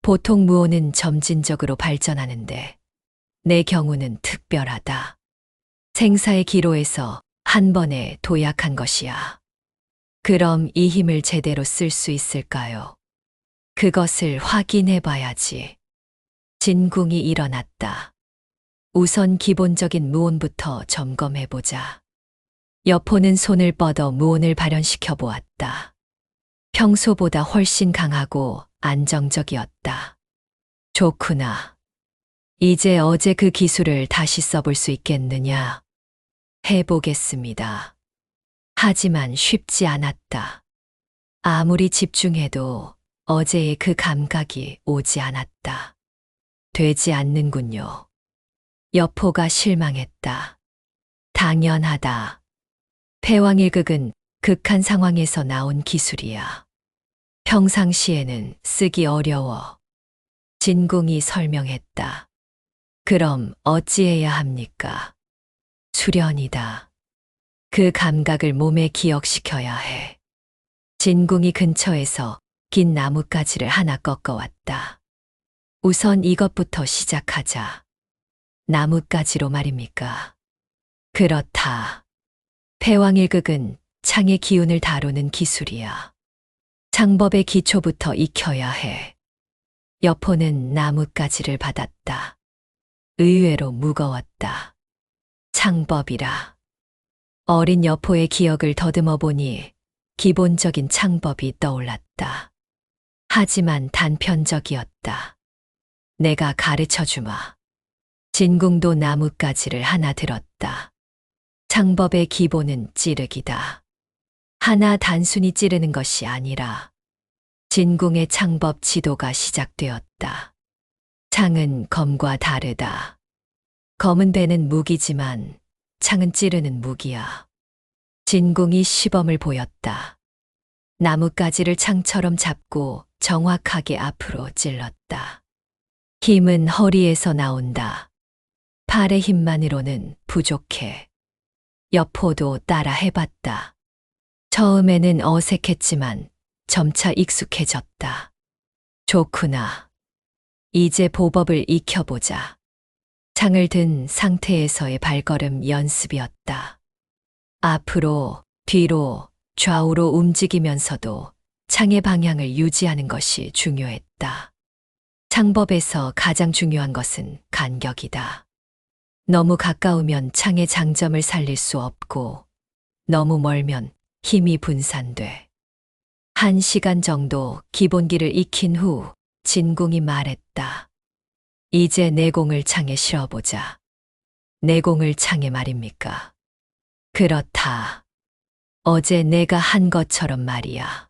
보통 무온은 점진적으로 발전하는데 내 경우는 특별하다. 생사의 기로에서 한 번에 도약한 것이야. 그럼 이 힘을 제대로 쓸 수 있을까요? 그것을 확인해 봐야지. 진궁이 일어났다. 우선 기본적인 무온부터 점검해 보자. 여포는 손을 뻗어 무온을 발현시켜 보았다. 평소보다 훨씬 강하고 안정적이었다. 좋구나. 이제 어제 그 기술을 다시 써볼 수 있겠느냐? 해보겠습니다. 하지만 쉽지 않았다. 아무리 집중해도 어제의 그 감각이 오지 않았다. 되지 않는군요. 여포가 실망했다. 당연하다. 패왕일극은 극한 상황에서 나온 기술이야. 평상시에는 쓰기 어려워. 진궁이 설명했다. 그럼 어찌해야 합니까? 수련이다. 그 감각을 몸에 기억시켜야 해. 진궁이 근처에서 긴 나뭇가지를 하나 꺾어왔다. 우선 이것부터 시작하자. 나뭇가지로 말입니까? 그렇다. 패왕일극은 창의 기운을 다루는 기술이야. 창법의 기초부터 익혀야 해. 여포는 나뭇가지를 받았다. 의외로 무거웠다. 창법이라. 어린 여포의 기억을 더듬어 보니 기본적인 창법이 떠올랐다. 하지만 단편적이었다. 내가 가르쳐 주마. 진궁도 나뭇가지를 하나 들었다. 창법의 기본은 찌르기다. 하나 단순히 찌르는 것이 아니라 진궁의 창법 지도가 시작되었다. 창은 검과 다르다. 검은 배는 무기지만 창은 찌르는 무기야. 진궁이 시범을 보였다. 나뭇가지를 창처럼 잡고 정확하게 앞으로 찔렀다. 힘은 허리에서 나온다. 팔의 힘만으로는 부족해. 여포도 따라 해봤다. 처음에는 어색했지만 점차 익숙해졌다. 좋구나. 이제 보법을 익혀보자. 창을 든 상태에서의 발걸음 연습이었다. 앞으로, 뒤로, 좌우로 움직이면서도 창의 방향을 유지하는 것이 중요했다. 창법에서 가장 중요한 것은 간격이다. 너무 가까우면 창의 장점을 살릴 수 없고, 너무 멀면 힘이 분산돼. 1시간 정도 기본기를 익힌 후 진궁이 말했다. 이제 내공을 창에 실어보자. 내공을 창에 말입니까? 그렇다. 어제 내가 한 것처럼 말이야.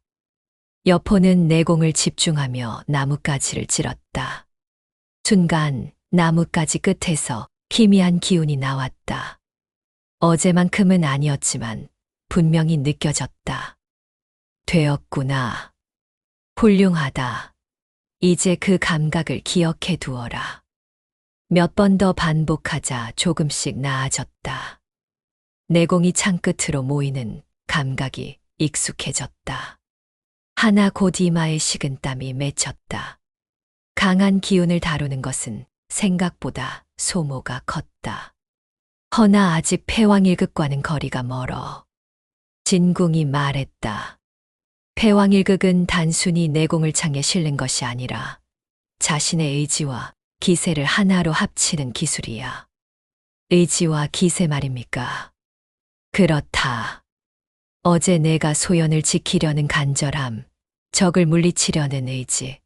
여포는 내공을 집중하며 나뭇가지를 찔렀다. 순간 나뭇가지 끝에서 희미한 기운이 나왔다. 어제만큼은 아니었지만 분명히 느껴졌다. 되었구나. 훌륭하다. 이제 그 감각을 기억해 두어라. 몇 번 더 반복하자 조금씩 나아졌다. 내공이 창 끝으로 모이는 감각이 익숙해졌다. 하나 곧 이마에 식은땀이 맺혔다. 강한 기운을 다루는 것은 생각보다 소모가 컸다. 허나 아직 패왕일극과는 거리가 멀어. 진궁이 말했다. 패왕일극은 단순히 내공을 창에 실는 것이 아니라 자신의 의지와 기세를 하나로 합치는 기술이야. 의지와 기세 말입니까? 그렇다. 어제 내가 소연을 지키려는 간절함, 적을 물리치려는 의지,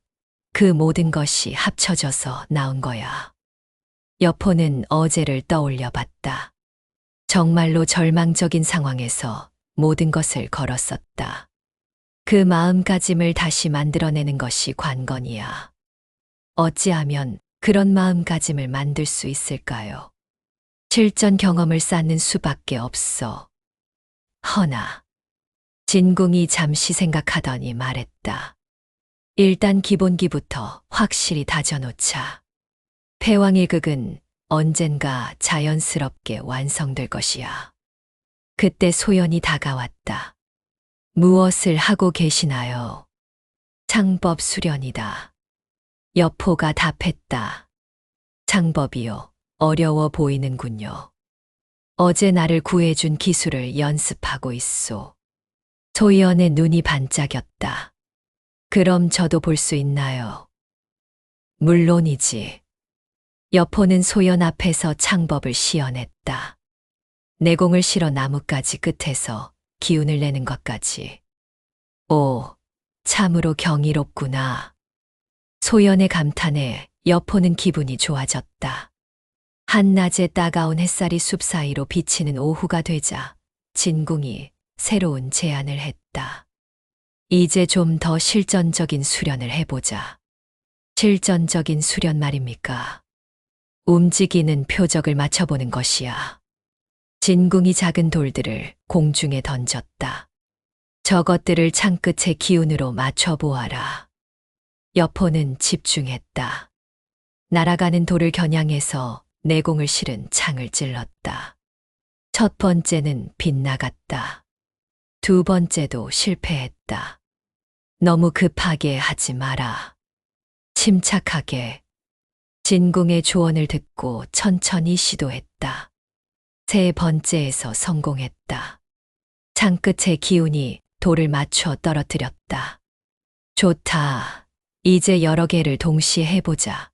그 모든 것이 합쳐져서 나온 거야. 여포는 어제를 떠올려 봤다. 정말로 절망적인 상황에서 모든 것을 걸었었다. 그 마음가짐을 다시 만들어내는 것이 관건이야. 어찌하면 그런 마음가짐을 만들 수 있을까요? 실전 경험을 쌓는 수밖에 없어. 허나, 진궁이 잠시 생각하더니 말했다. 일단 기본기부터 확실히 다져놓자. 패왕의 극은 언젠가 자연스럽게 완성될 것이야. 그때 소연이 다가왔다. 무엇을 하고 계시나요? 창법 수련이다. 여포가 답했다. 창법이요. 어려워 보이는군요. 어제 나를 구해준 기술을 연습하고 있소. 소연의 눈이 반짝였다. 그럼 저도 볼 수 있나요? 물론이지. 여포는 소연 앞에서 창법을 시연했다. 내공을 실어 나뭇가지 끝에서 기운을 내는 것까지. 오, 참으로 경이롭구나. 소연의 감탄에 여포는 기분이 좋아졌다. 한낮에 따가운 햇살이 숲 사이로 비치는 오후가 되자 진궁이 새로운 제안을 했다. 이제 좀 더 실전적인 수련을 해보자. 실전적인 수련 말입니까? 움직이는 표적을 맞춰보는 것이야. 진궁이 작은 돌들을 공중에 던졌다. 저것들을 창끝의 기운으로 맞춰보아라. 여포는 집중했다. 날아가는 돌을 겨냥해서 내공을 실은 창을 찔렀다. 첫 번째는 빗나갔다. 두 번째도 실패했다. 너무 급하게 하지 마라. 침착하게. 진궁의 조언을 듣고 천천히 시도했다. 세 번째에서 성공했다. 창끝의 기운이 돌을 맞춰 떨어뜨렸다. 좋다. 이제 여러 개를 동시에 해보자.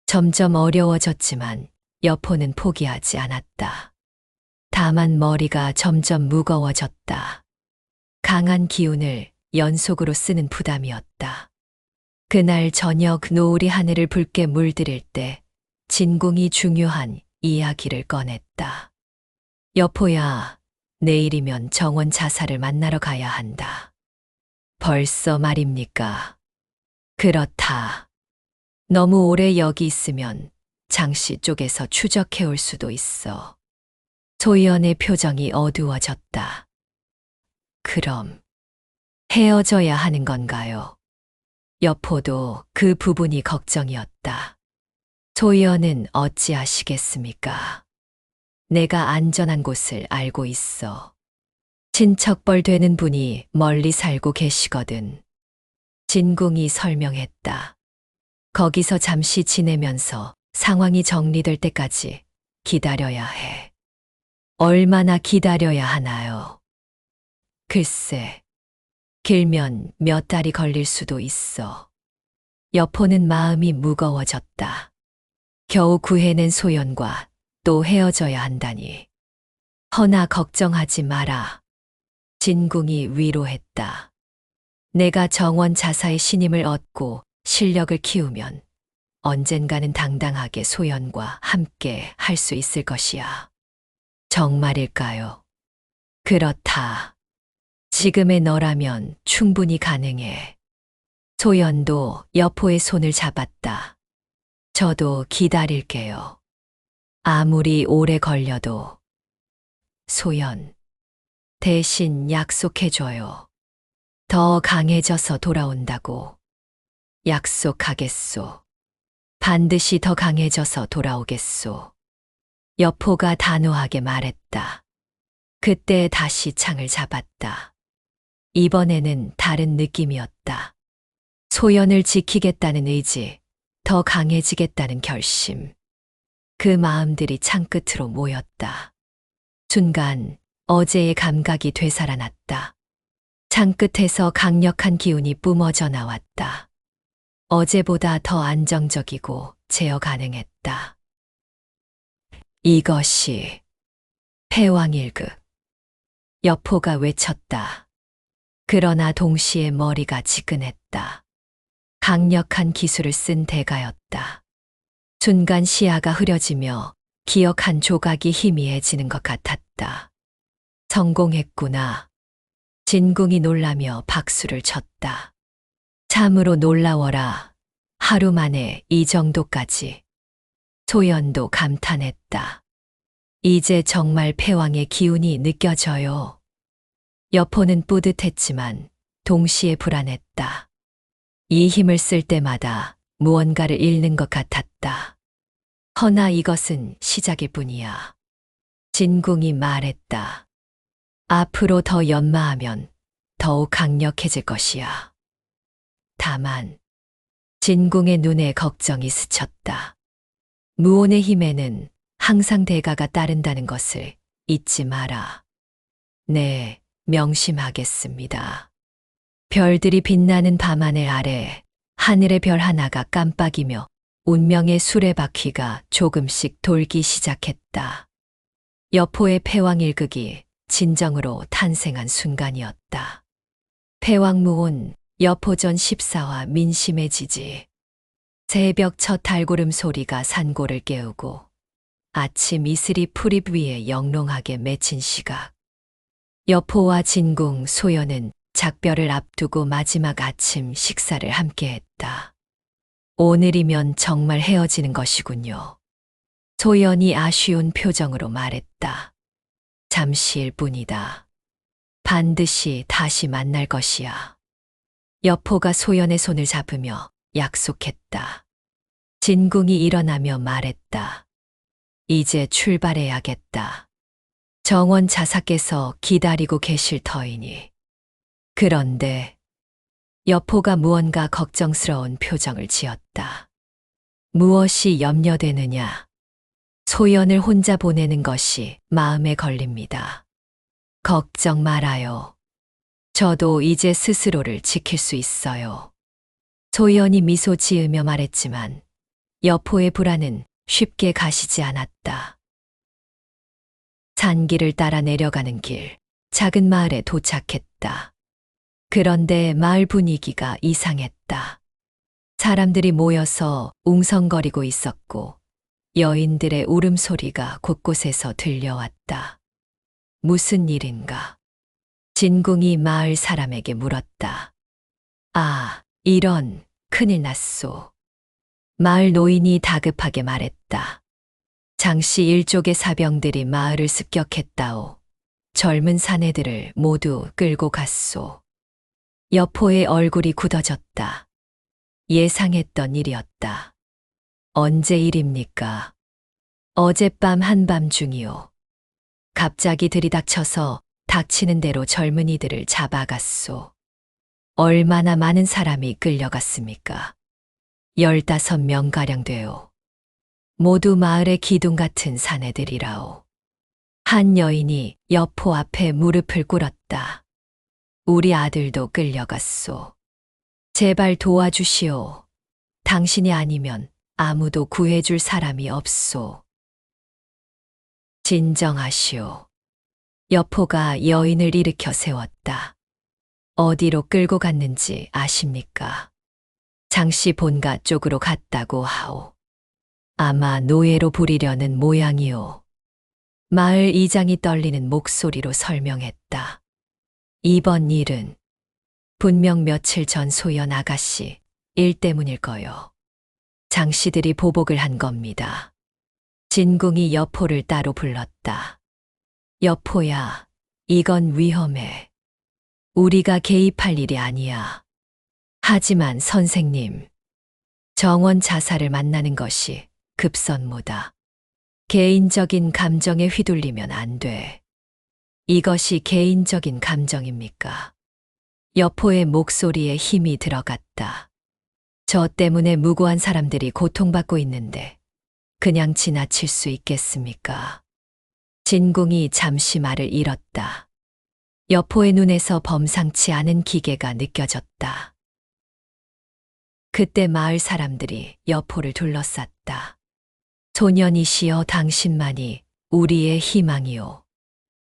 점점 어려워졌지만 여포는 포기하지 않았다. 다만 머리가 점점 무거워졌다. 강한 기운을 연속으로 쓰는 부담이었다. 그날 저녁 노을이 하늘을 붉게 물들일 때 진궁이 중요한 이야기를 꺼냈다. 여포야, 내일이면 정원 자사를 만나러 가야 한다. 벌써 말입니까? 그렇다. 너무 오래 여기 있으면 장씨 쪽에서 추적해 올 수도 있어. 소연의 표정이 어두워졌다. 그럼 헤어져야 하는 건가요? 여포도 그 부분이 걱정이었다. 소연은 어찌하시겠습니까? 내가 안전한 곳을 알고 있어. 친척벌 되는 분이 멀리 살고 계시거든. 진궁이 설명했다. 거기서 잠시 지내면서 상황이 정리될 때까지 기다려야 해. 얼마나 기다려야 하나요? 글쎄, 길면 몇 달이 걸릴 수도 있어. 여포는 마음이 무거워졌다. 겨우 구해낸 소연과 또 헤어져야 한다니. 허나 걱정하지 마라. 진궁이 위로했다. 내가 정원 자사의 신임을 얻고 실력을 키우면 언젠가는 당당하게 소연과 함께 할 수 있을 것이야. 정말일까요? 그렇다. 지금의 너라면 충분히 가능해. 소연도 여포의 손을 잡았다. 저도 기다릴게요. 아무리 오래 걸려도. 소연, 대신 약속해줘요. 더 강해져서 돌아온다고. 약속하겠소. 반드시 더 강해져서 돌아오겠소. 여포가 단호하게 말했다. 그때 다시 창을 잡았다. 이번에는 다른 느낌이었다. 소연을 지키겠다는 의지, 더 강해지겠다는 결심. 그 마음들이 창끝으로 모였다. 순간 어제의 감각이 되살아났다. 창끝에서 강력한 기운이 뿜어져 나왔다. 어제보다 더 안정적이고 제어 가능했다. 이것이 패왕일극. 여포가 외쳤다. 그러나 동시에 머리가 지끈했다. 강력한 기술을 쓴 대가였다. 순간 시야가 흐려지며 기억 한 조각이 희미해지는 것 같았다. 성공했구나. 진궁이 놀라며 박수를 쳤다. 참으로 놀라워라. 하루 만에 이 정도까지. 소연도 감탄했다. 이제 정말 패왕의 기운이 느껴져요. 여포는 뿌듯했지만 동시에 불안했다. 이 힘을 쓸 때마다 무언가를 잃는 것 같았다. 허나 이것은 시작일 뿐이야. 진궁이 말했다. 앞으로 더 연마하면 더욱 강력해질 것이야. 다만 진궁의 눈에 걱정이 스쳤다. 무온의 힘에는 항상 대가가 따른다는 것을 잊지 마라. 네, 명심하겠습니다. 별들이 빛나는 밤하늘 아래 하늘의 별 하나가 깜빡이며 운명의 수레바퀴가 조금씩 돌기 시작했다. 여포의 패왕일극이 진정으로 탄생한 순간이었다. 패왕무온 여포전 14화 민심의 지지. 새벽 첫 달구름 소리가 산고를 깨우고 아침 이슬이 풀잎 위에 영롱하게 맺힌 시각. 여포와 진궁, 소연은 작별을 앞두고 마지막 아침 식사를 함께했다. 오늘이면 정말 헤어지는 것이군요. 소연이 아쉬운 표정으로 말했다. 잠시일 뿐이다. 반드시 다시 만날 것이야. 여포가 소연의 손을 잡으며 약속했다. 진궁이 일어나며 말했다. 이제 출발해야겠다. 정원 자사께서 기다리고 계실 터이니. 그런데 여포가 무언가 걱정스러운 표정을 지었다. 무엇이 염려되느냐? 소연을 혼자 보내는 것이 마음에 걸립니다. 걱정 말아요. 저도 이제 스스로를 지킬 수 있어요. 소연이 미소 지으며 말했지만 여포의 불안은 쉽게 가시지 않았다. 산길을 따라 내려가는 길, 작은 마을에 도착했다. 그런데 마을 분위기가 이상했다. 사람들이 모여서 웅성거리고 있었고 여인들의 울음소리가 곳곳에서 들려왔다. 무슨 일인가? 진궁이 마을 사람에게 물었다. 아, 이런, 큰일 났소. 마을 노인이 다급하게 말했다. 장씨 일족의 사병들이 마을을 습격했다오. 젊은 사내들을 모두 끌고 갔소. 여포의 얼굴이 굳어졌다. 예상했던 일이었다. 언제 일입니까? 어젯밤 한밤중이오. 갑자기 들이닥쳐서 닥치는 대로 젊은이들을 잡아갔소. 얼마나 많은 사람이 끌려갔습니까? 15명가량 되오. 모두 마을의 기둥 같은 사내들이라오. 한 여인이 여포 앞에 무릎을 꿇었다. 우리 아들도 끌려갔소. 제발 도와주시오. 당신이 아니면 아무도 구해줄 사람이 없소. 진정하시오. 여포가 여인을 일으켜 세웠다. 어디로 끌고 갔는지 아십니까? 장씨 본가 쪽으로 갔다고 하오. 아마 노예로 부리려는 모양이오. 마을 이장이 떨리는 목소리로 설명했다. 이번 일은 분명 며칠 전 소연 아가씨 일 때문일 거요. 장씨들이 보복을 한 겁니다. 진궁이 여포를 따로 불렀다. 여포야, 이건 위험해. 우리가 개입할 일이 아니야. 하지만 선생님, 정원 자사를 만나는 것이 급선무다. 개인적인 감정에 휘둘리면 안 돼. 이것이 개인적인 감정입니까? 여포의 목소리에 힘이 들어갔다. 저 때문에 무고한 사람들이 고통받고 있는데 그냥 지나칠 수 있겠습니까? 진궁이 잠시 말을 잃었다. 여포의 눈에서 범상치 않은 기계가 느껴졌다. 그때 마을 사람들이 여포를 둘러쌌다. 소년이시여 당신만이 우리의 희망이요.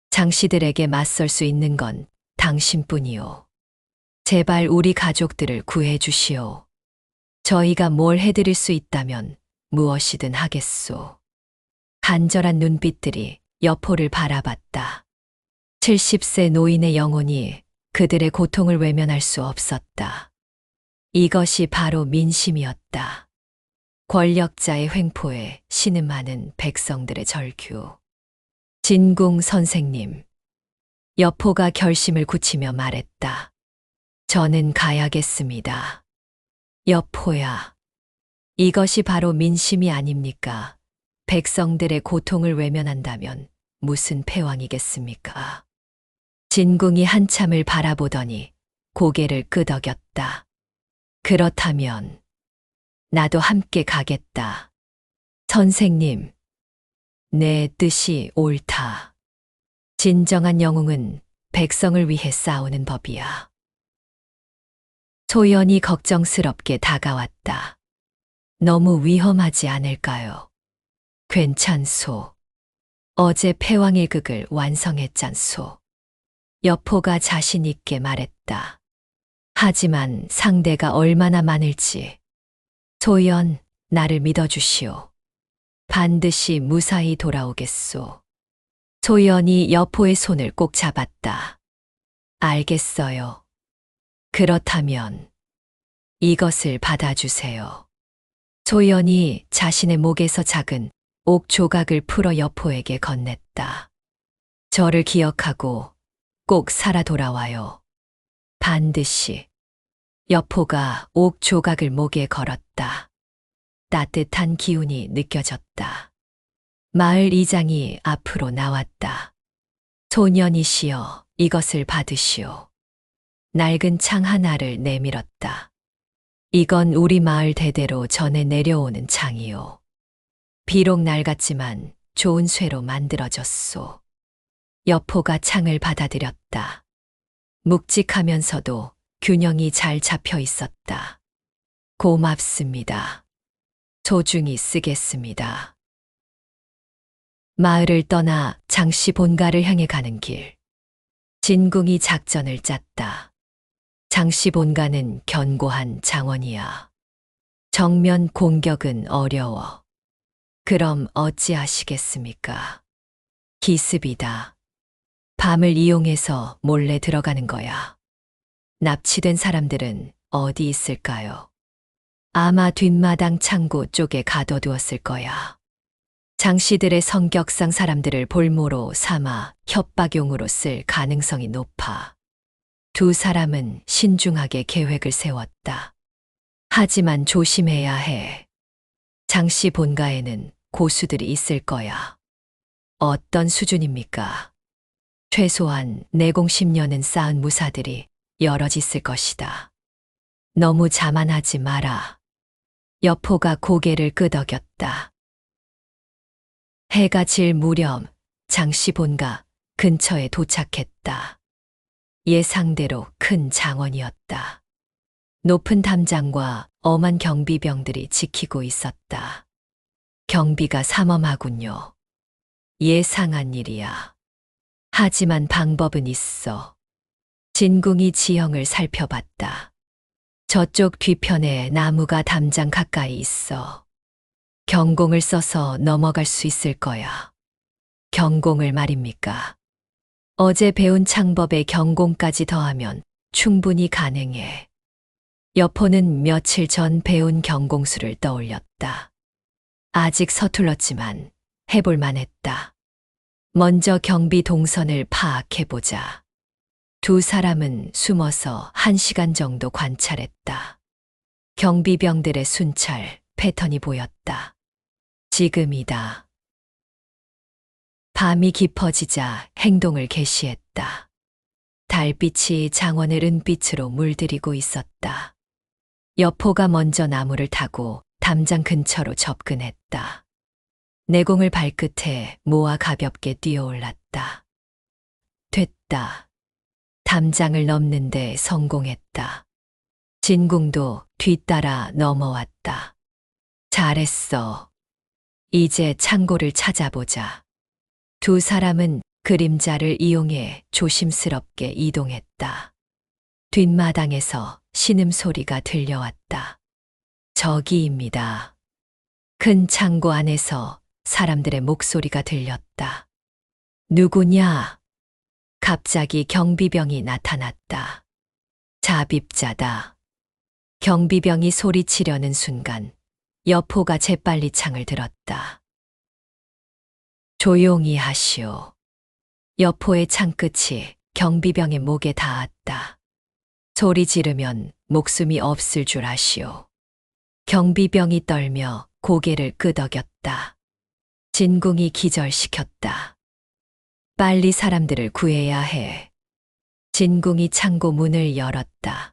장씨들에게 맞설 수 있는 건 당신뿐이요. 제발 우리 가족들을 구해 주시오. 저희가 뭘 해드릴 수 있다면 무엇이든 하겠소. 간절한 눈빛들이 여포를 바라봤다. 70세 노인의 영혼이 그들의 고통을 외면할 수 없었다. 이것이 바로 민심이었다. 권력자의 횡포에 신음하는 백성들의 절규. 진궁 선생님. 여포가 결심을 굳히며 말했다. 저는 가야겠습니다. 여포야. 이것이 바로 민심이 아닙니까? 백성들의 고통을 외면한다면 무슨 패왕이겠습니까? 진궁이 한참을 바라보더니 고개를 끄덕였다. 그렇다면 나도 함께 가겠다. 선생님, 내 뜻이 옳다. 진정한 영웅은 백성을 위해 싸우는 법이야. 소연이 걱정스럽게 다가왔다. 너무 위험하지 않을까요? 괜찮소. 어제 패왕일극을 완성했잖소. 여포가 자신 있게 말했다. 하지만 상대가 얼마나 많을지. 소연, 나를 믿어주시오. 반드시 무사히 돌아오겠소. 소연이 여포의 손을 꼭 잡았다. 알겠어요. 그렇다면 이것을 받아주세요. 소연이 자신의 목에서 작은 옥 조각을 풀어 여포에게 건넸다. 저를 기억하고 꼭 살아 돌아와요. 반드시. 여포가 옥 조각을 목에 걸었다. 따뜻한 기운이 느껴졌다. 마을 이장이 앞으로 나왔다. 소년이시여, 이것을 받으시오. 낡은 창 하나를 내밀었다. 이건 우리 마을 대대로 전해 내려오는 창이요. 비록 낡았지만 좋은 쇠로 만들어졌소. 여포가 창을 받아들였다. 묵직하면서도 균형이 잘 잡혀 있었다. 고맙습니다. 소중히 쓰겠습니다. 마을을 떠나 장씨 본가를 향해 가는 길. 진궁이 작전을 짰다. 장씨 본가는 견고한 장원이야. 정면 공격은 어려워. 그럼 어찌하시겠습니까? 기습이다. 밤을 이용해서 몰래 들어가는 거야. 납치된 사람들은 어디 있을까요? 아마 뒷마당 창고 쪽에 가둬두었을 거야. 장씨들의 성격상 사람들을 볼모로 삼아 협박용으로 쓸 가능성이 높아. 두 사람은 신중하게 계획을 세웠다. 하지만 조심해야 해. 장씨 본가에는 고수들이 있을 거야. 어떤 수준입니까? 최소한 내공 10년은 쌓은 무사들이 여럿 있을 것이다. 너무 자만하지 마라. 여포가 고개를 끄덕였다. 해가 질 무렵 장씨 본가 근처에 도착했다. 예상대로 큰 장원이었다. 높은 담장과 엄한 경비병들이 지키고 있었다. 경비가 삼엄하군요. 예상한 일이야. 하지만 방법은 있어. 진궁이 지형을 살펴봤다. 저쪽 뒤편에 나무가 담장 가까이 있어. 경공을 써서 넘어갈 수 있을 거야. 경공을 말입니까? 어제 배운 창법에 경공까지 더하면 충분히 가능해. 여포는 며칠 전 배운 경공수를 떠올렸다. 아직 서툴렀지만 해볼 만했다. 먼저 경비 동선을 파악해보자. 두 사람은 숨어서 1시간 정도 관찰했다. 경비병들의 순찰, 패턴이 보였다. 지금이다. 밤이 깊어지자 행동을 개시했다. 달빛이 장원을 은빛으로 물들이고 있었다. 여포가 먼저 나무를 타고 담장 근처로 접근했다. 내공을 발끝에 모아 가볍게 뛰어올랐다. 됐다. 담장을 넘는데 성공했다. 진궁도 뒤따라 넘어왔다. 잘했어. 이제 창고를 찾아보자. 두 사람은 그림자를 이용해 조심스럽게 이동했다. 뒷마당에서 신음소리가 들려왔다. 저기입니다. 큰 창고 안에서 사람들의 목소리가 들렸다. 누구냐? 갑자기 경비병이 나타났다. 잡입자다. 경비병이 소리치려는 순간 여포가 재빨리 창을 들었다. 조용히 하시오. 여포의 창끝이 경비병의 목에 닿았다. 소리 지르면 목숨이 없을 줄 아시오. 경비병이 떨며 고개를 끄덕였다. 진궁이 기절시켰다. 빨리 사람들을 구해야 해. 진궁이 창고 문을 열었다.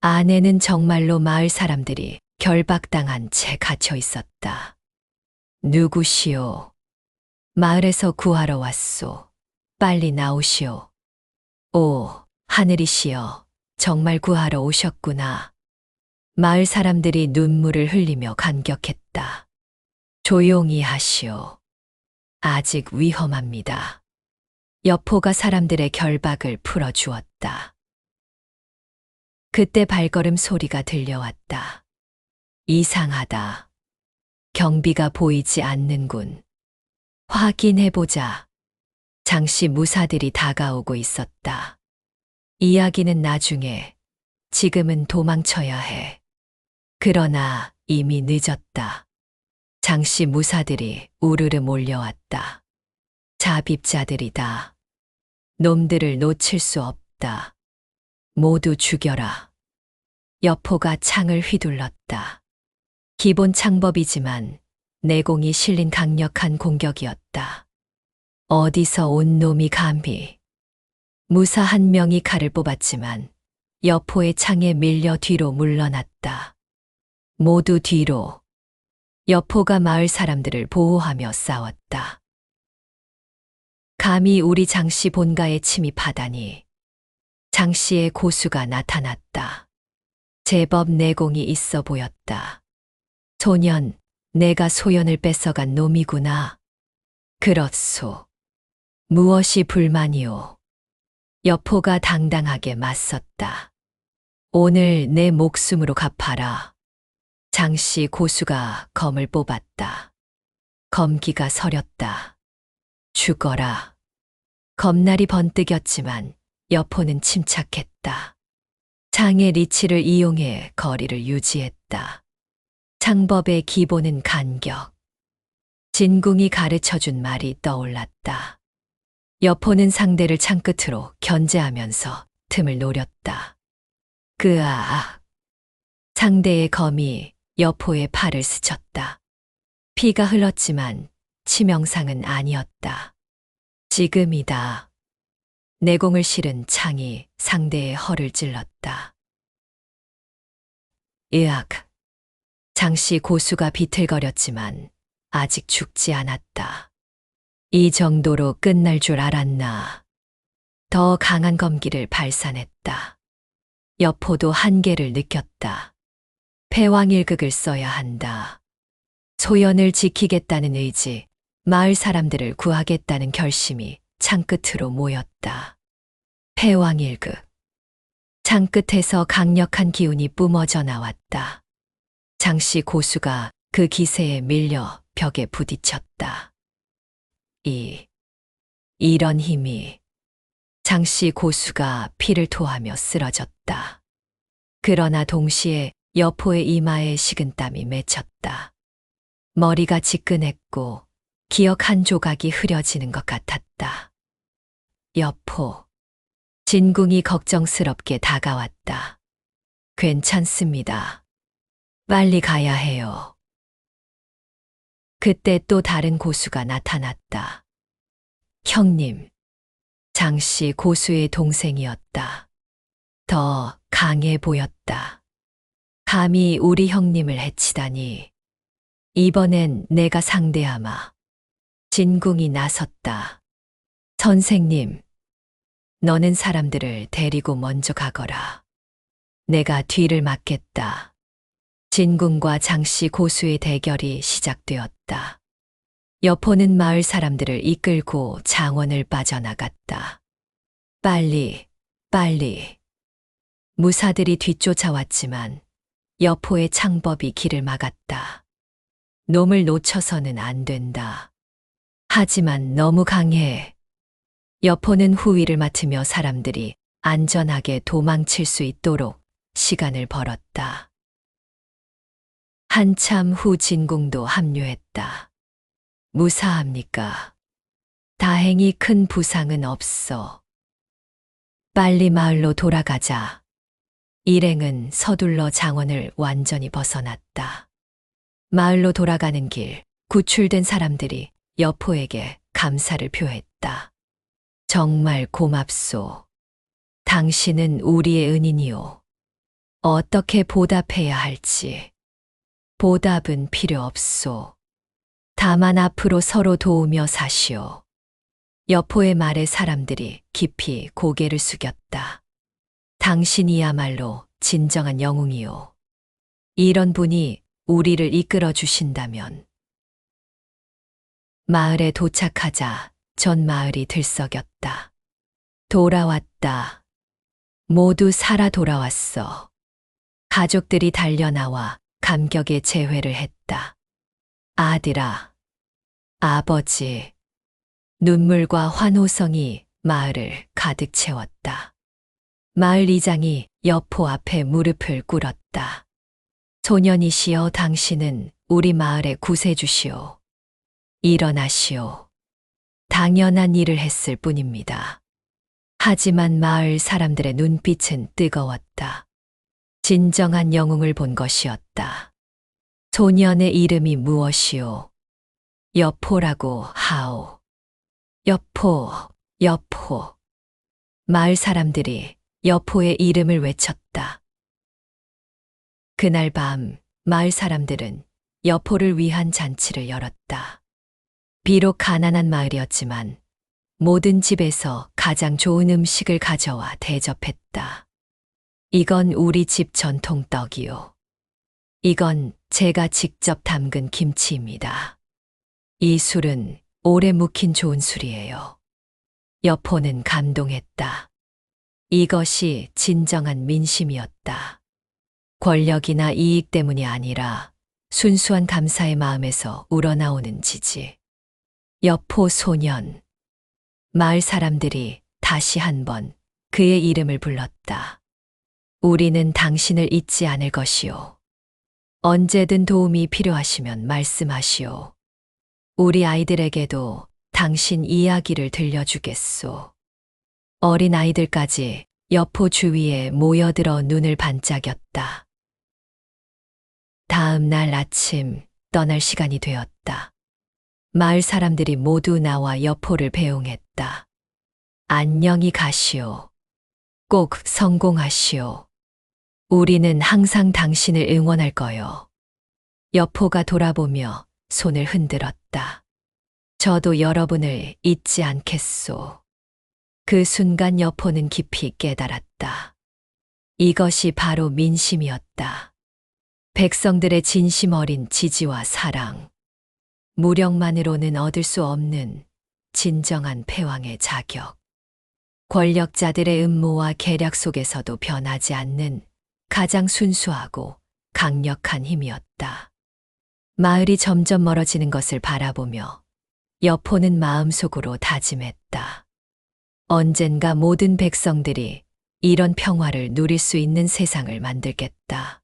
안에는 정말로 마을 사람들이 결박당한 채 갇혀 있었다. 누구시오? 마을에서 구하러 왔소. 빨리 나오시오. 오, 하늘이시여, 정말 구하러 오셨구나. 마을 사람들이 눈물을 흘리며 감격했다. 조용히 하시오. 아직 위험합니다. 여포가 사람들의 결박을 풀어주었다. 그때 발걸음 소리가 들려왔다. 이상하다. 경비가 보이지 않는군. 확인해보자. 장씨 무사들이 다가오고 있었다. 이야기는 나중에, 지금은 도망쳐야 해. 그러나 이미 늦었다. 장씨 무사들이 우르르 몰려왔다. 잡입자들이다. 놈들을 놓칠 수 없다. 모두 죽여라. 여포가 창을 휘둘렀다. 기본 창법이지만 내공이 실린 강력한 공격이었다. 어디서 온 놈이 감히. 무사 한 명이 칼을 뽑았지만 여포의 창에 밀려 뒤로 물러났다. 모두 뒤로. 여포가 마을 사람들을 보호하며 싸웠다. 감히 우리 장씨 본가에 침입하다니. 장씨의 고수가 나타났다. 제법 내공이 있어 보였다. 소년, 내가 소연을 뺏어간 놈이구나. 그렇소. 무엇이 불만이오? 여포가 당당하게 맞섰다. 오늘 내 목숨으로 갚아라. 장씨 고수가 검을 뽑았다. 검기가 서렸다. 죽어라. 검날이 번뜩였지만 여포는 침착했다. 창의 리치를 이용해 거리를 유지했다. 창법의 기본은 간격. 진궁이 가르쳐준 말이 떠올랐다. 여포는 상대를 창끝으로 견제하면서 틈을 노렸다. 그아. 상대의 검이 여포의 팔을 스쳤다. 피가 흘렀지만 치명상은 아니었다. 지금이다. 내공을 실은 창이 상대의 허를 찔렀다. 으악. 장씨 고수가 비틀거렸지만 아직 죽지 않았다. 이 정도로 끝날 줄 알았나. 더 강한 검기를 발산했다. 여포도 한계를 느꼈다. 패왕일극을 써야 한다. 소연을 지키겠다는 의지, 마을 사람들을 구하겠다는 결심이 창끝으로 모였다. 패왕일극. 창끝에서 강력한 기운이 뿜어져 나왔다. 장씨 고수가 그 기세에 밀려 벽에 부딪혔다. 이런 힘이. 장씨 고수가 피를 토하며 쓰러졌다. 그러나 동시에 여포의 이마에 식은땀이 맺혔다. 머리가 지끈했고 기억 한 조각이 흐려지는 것 같았다. 여포. 진궁이 걱정스럽게 다가왔다. 괜찮습니다. 빨리 가야 해요. 그때 또 다른 고수가 나타났다. 형님. 장씨 고수의 동생이었다. 더 강해 보였다. 감히 우리 형님을 해치다니. 이번엔 내가 상대하마. 진궁이 나섰다. 선생님, 너는 사람들을 데리고 먼저 가거라. 내가 뒤를 막겠다. 진궁과 장씨 고수의 대결이 시작되었다. 여포는 마을 사람들을 이끌고 장원을 빠져나갔다. 빨리, 빨리. 무사들이 뒤쫓아왔지만 여포의 창법이 길을 막았다. 놈을 놓쳐서는 안 된다. 하지만 너무 강해. 여포는 후위를 맡으며 사람들이 안전하게 도망칠 수 있도록 시간을 벌었다. 한참 후 진궁도 합류했다. 무사합니까? 다행히 큰 부상은 없어. 빨리 마을로 돌아가자. 일행은 서둘러 장원을 완전히 벗어났다. 마을로 돌아가는 길, 구출된 사람들이 여포에게 감사를 표했다. 정말 고맙소. 당신은 우리의 은인이오. 어떻게 보답해야 할지. 보답은 필요 없소. 다만 앞으로 서로 도우며 사시오. 여포의 말에 사람들이 깊이 고개를 숙였다. 당신이야말로 진정한 영웅이오. 이런 분이 우리를 이끌어 주신다면. 마을에 도착하자 전 마을이 들썩였다. 돌아왔다. 모두 살아 돌아왔어. 가족들이 달려나와 감격의 제회를 했다. 아들아, 아버지, 눈물과 환호성이 마을을 가득 채웠다. 마을 이장이 여포 앞에 무릎을 꿇었다. 소년이시여 당신은 우리 마을의 구세주시오. 일어나시오. 당연한 일을 했을 뿐입니다. 하지만 마을 사람들의 눈빛은 뜨거웠다. 진정한 영웅을 본 것이었다. 소년의 이름이 무엇이오? 여포라고 하오. 여포, 여포. 마을 사람들이 여포의 이름을 외쳤다. 그날 밤 마을 사람들은 여포를 위한 잔치를 열었다. 비록 가난한 마을이었지만 모든 집에서 가장 좋은 음식을 가져와 대접했다. 이건 우리 집 전통 떡이요. 이건 제가 직접 담근 김치입니다. 이 술은 오래 묵힌 좋은 술이에요. 여포는 감동했다. 이것이 진정한 민심이었다. 권력이나 이익 때문이 아니라 순수한 감사의 마음에서 우러나오는 지지. 여포 소년. 마을 사람들이 다시 한번 그의 이름을 불렀다. 우리는 당신을 잊지 않을 것이오. 언제든 도움이 필요하시면 말씀하시오. 우리 아이들에게도 당신 이야기를 들려주겠소. 어린 아이들까지 여포 주위에 모여들어 눈을 반짝였다. 다음 날 아침 떠날 시간이 되었다. 마을 사람들이 모두 나와 여포를 배웅했다. 안녕히 가시오. 꼭 성공하시오. 우리는 항상 당신을 응원할 거요. 여포가 돌아보며 손을 흔들었다. 저도 여러분을 잊지 않겠소. 그 순간 여포는 깊이 깨달았다. 이것이 바로 민심이었다. 백성들의 진심 어린 지지와 사랑. 무력만으로는 얻을 수 없는 진정한 패왕의 자격. 권력자들의 음모와 계략 속에서도 변하지 않는 가장 순수하고 강력한 힘이었다. 마을이 점점 멀어지는 것을 바라보며 여포는 마음속으로 다짐했다. 언젠가 모든 백성들이 이런 평화를 누릴 수 있는 세상을 만들겠다.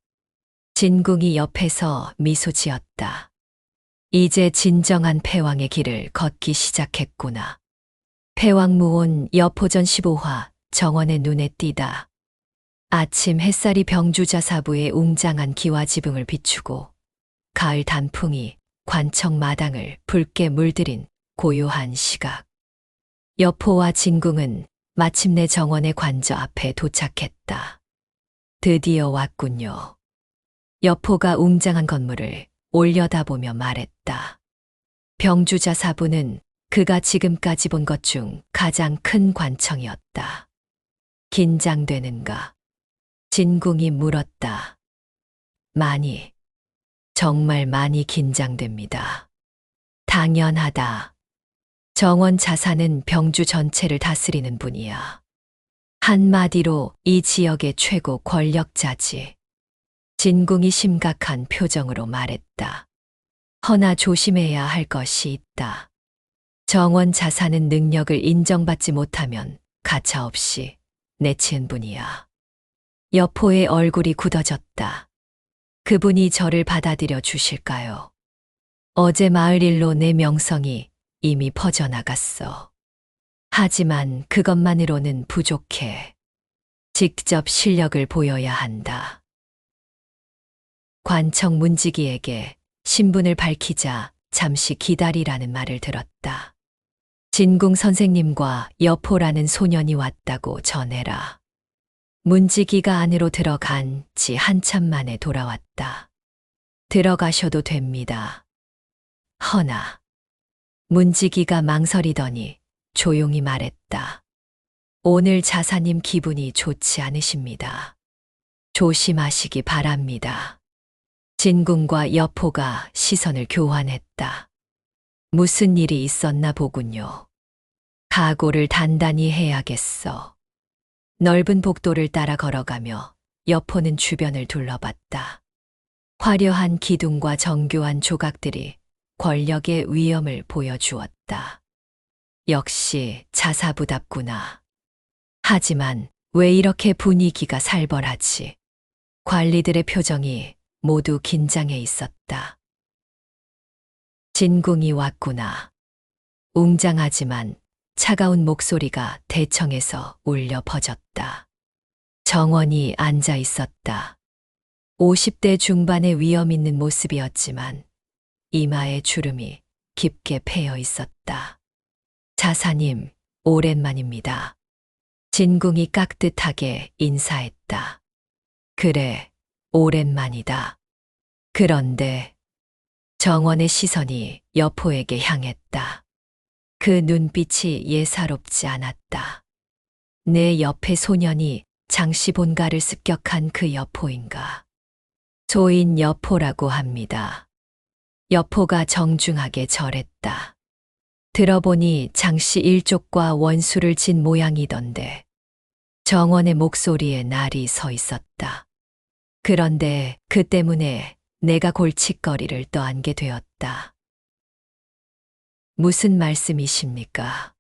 진궁이 옆에서 미소 지었다. 이제 진정한 패왕의 길을 걷기 시작했구나. 패왕무온 여포전 15화 정원의 눈에 띄다. 아침 햇살이 병주자사부의 웅장한 기와 지붕을 비추고 가을 단풍이 관청 마당을 붉게 물들인 고요한 시각. 여포와 진궁은 마침내 정원의 관저 앞에 도착했다. 드디어 왔군요. 여포가 웅장한 건물을 올려다보며 말했다. 병주자사부는 그가 지금까지 본 것 중 가장 큰 관청이었다. 긴장되는가? 진궁이 물었다. 많이, 정말 많이 긴장됩니다. 당연하다. 정원 자산은 병주 전체를 다스리는 분이야. 한마디로 이 지역의 최고 권력자지. 진궁이 심각한 표정으로 말했다. 허나 조심해야 할 것이 있다. 정원 자산은 능력을 인정받지 못하면 가차없이 내치는 분이야. 여포의 얼굴이 굳어졌다. 그분이 저를 받아들여 주실까요? 어제 마을 일로 내 명성이 이미 퍼져나갔어. 하지만 그것만으로는 부족해. 직접 실력을 보여야 한다. 관청 문지기에게 신분을 밝히자 잠시 기다리라는 말을 들었다. 진궁 선생님과 여포라는 소년이 왔다고 전해라. 문지기가 안으로 들어간 지 한참 만에 돌아왔다. 들어가셔도 됩니다. 허나 문지기가 망설이더니 조용히 말했다. 오늘 자사님 기분이 좋지 않으십니다. 조심하시기 바랍니다. 진궁과 여포가 시선을 교환했다. 무슨 일이 있었나 보군요. 각오를 단단히 해야겠어. 넓은 복도를 따라 걸어가며 여포는 주변을 둘러봤다. 화려한 기둥과 정교한 조각들이 권력의 위엄을 보여주었다. 역시 자사부답구나. 하지만 왜 이렇게 분위기가 살벌하지? 관리들의 표정이 모두 긴장해 있었다. 진궁이 왔구나. 웅장하지만 차가운 목소리가 대청에서 울려 퍼졌다. 정원이 앉아 있었다. 50대 중반의 위엄 있는 모습이었지만 이마에 주름이 깊게 패여 있었다. 자사님, 오랜만입니다. 진궁이 깍듯하게 인사했다. 그래, 오랜만이다. 그런데 정원의 시선이 여포에게 향했다. 그 눈빛이 예사롭지 않았다. 내 옆에 소년이 장씨 본가를 습격한 그 여포인가? 소인 여포라고 합니다. 여포가 정중하게 절했다. 들어보니 장씨 일족과 원수를 진 모양이던데 정원의 목소리에 날이 서 있었다. 그런데 그 때문에 내가 골칫거리를 떠안게 되었다. 무슨 말씀이십니까?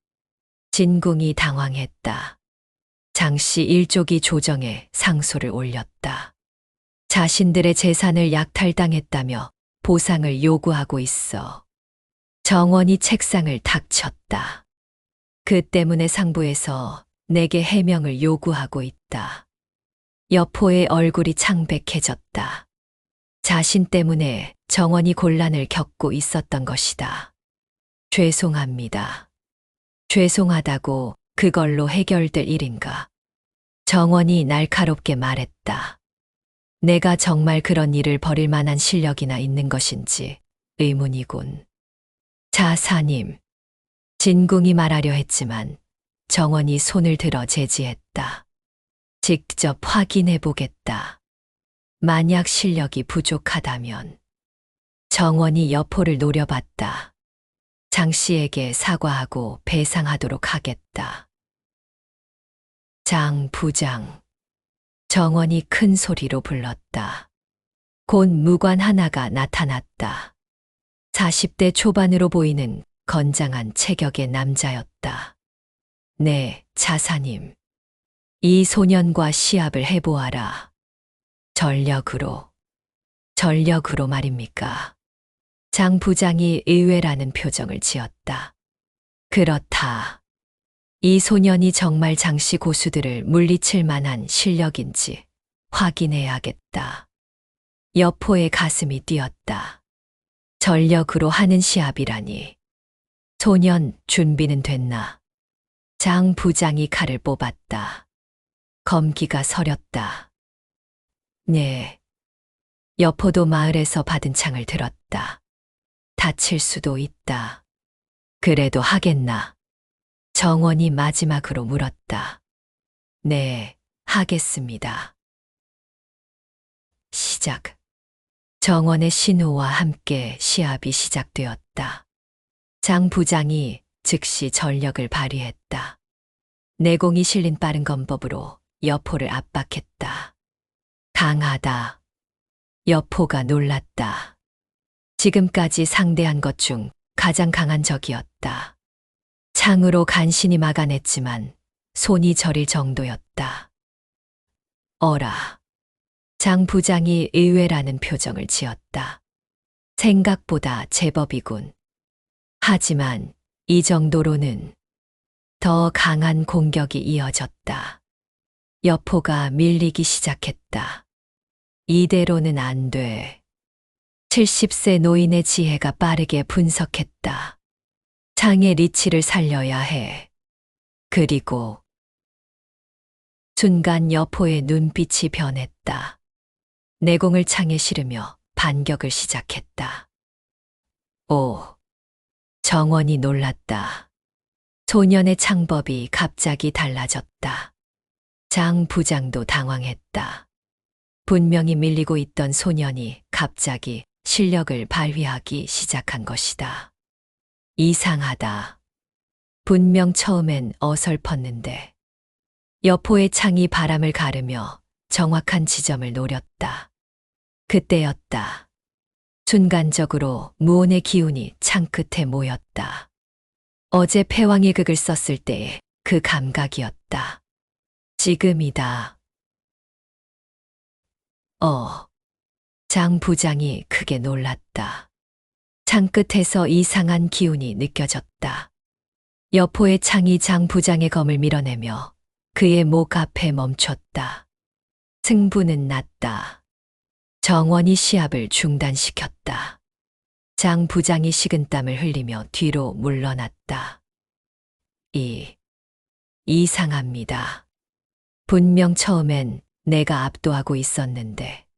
진궁이 당황했다. 장씨 일족이 조정에 상소를 올렸다. 자신들의 재산을 약탈당했다며 보상을 요구하고 있어. 정원이 책상을 탁 쳤다. 그 때문에 상부에서 내게 해명을 요구하고 있다. 여포의 얼굴이 창백해졌다. 자신 때문에 정원이 곤란을 겪고 있었던 것이다. 죄송합니다. 죄송하다고 그걸로 해결될 일인가? 정원이 날카롭게 말했다. 내가 정말 그런 일을 벌일 만한 실력이나 있는 것인지 의문이군. 자사님, 진궁이 말하려 했지만 정원이 손을 들어 제지했다. 직접 확인해 보겠다. 만약 실력이 부족하다면. 정원이 여포를 노려봤다. 장 씨에게 사과하고 배상하도록 하겠다. 장 부장. 정원이 큰 소리로 불렀다. 곧 무관 하나가 나타났다. 40대 초반으로 보이는 건장한 체격의 남자였다. 네, 자사님. 이 소년과 시합을 해보아라. 전력으로 말입니까? 장 부장이 의외라는 표정을 지었다. 그렇다. 이 소년이 정말 장씨 고수들을 물리칠 만한 실력인지 확인해야겠다. 여포의 가슴이 뛰었다. 전력으로 하는 시합이라니. 소년 준비는 됐나? 장 부장이 칼을 뽑았다. 검기가 서렸다. 네. 여포도 마을에서 받은 창을 들었다. 다칠 수도 있다. 그래도 하겠나? 정원이 마지막으로 물었다. 네, 하겠습니다. 시작. 정원의 신호와 함께 시합이 시작되었다. 장 부장이 즉시 전력을 발휘했다. 내공이 실린 빠른 검법으로 여포를 압박했다. 강하다. 여포가 놀랐다. 지금까지 상대한 것 중 가장 강한 적이었다. 창으로 간신히 막아냈지만 손이 저릴 정도였다. 어라. 장 부장이 의외라는 표정을 지었다. 생각보다 제법이군. 하지만 이 정도로는. 더 강한 공격이 이어졌다. 여포가 밀리기 시작했다. 이대로는 안 돼. 70세 노인의 지혜가 빠르게 분석했다. 창의 리치를 살려야 해. 그리고 순간 여포의 눈빛이 변했다. 내공을 창에 실으며 반격을 시작했다. 오. 정원이 놀랐다. 소년의 창법이 갑자기 달라졌다. 장 부장도 당황했다. 분명히 밀리고 있던 소년이 갑자기 실력을 발휘하기 시작한 것이다. 이상하다. 분명 처음엔 어설펐는데 여포의 창이 바람을 가르며 정확한 지점을 노렸다. 그때였다. 순간적으로 무온의 기운이 창 끝에 모였다. 어제 패왕의 극을 썼을 때의 그 감각이었다. 지금이다. 장 부장이 크게 놀랐다. 창 끝에서 이상한 기운이 느껴졌다. 여포의 창이 장 부장의 검을 밀어내며 그의 목 앞에 멈췄다. 승부는 났다. 정원이 시합을 중단시켰다. 장 부장이 식은땀을 흘리며 뒤로 물러났다. 이상합니다. 분명 처음엔 내가 압도하고 있었는데.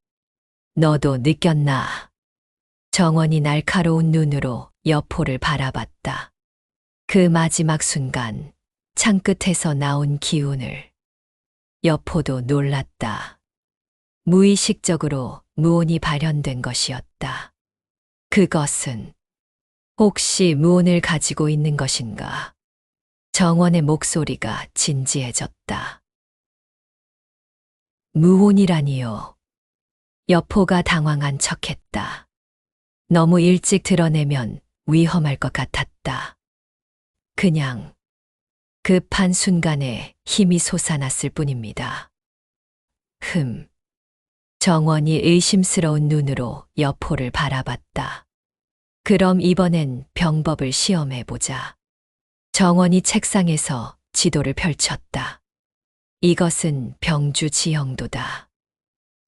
너도 느꼈나? 정원이 날카로운 눈으로 여포를 바라봤다. 그 마지막 순간 창 끝에서 나온 기운을. 여포도 놀랐다. 무의식적으로 무온이 발현된 것이었다. 그것은 혹시 무온을 가지고 있는 것인가? 정원의 목소리가 진지해졌다. 무온이라니요. 여포가 당황한 척했다. 너무 일찍 드러내면 위험할 것 같았다. 그냥 급한 순간에 힘이 솟아났을 뿐입니다. 정원이 의심스러운 눈으로 여포를 바라봤다. 그럼 이번엔 병법을 시험해보자. 정원이 책상에서 지도를 펼쳤다. 이것은 병주 지형도다.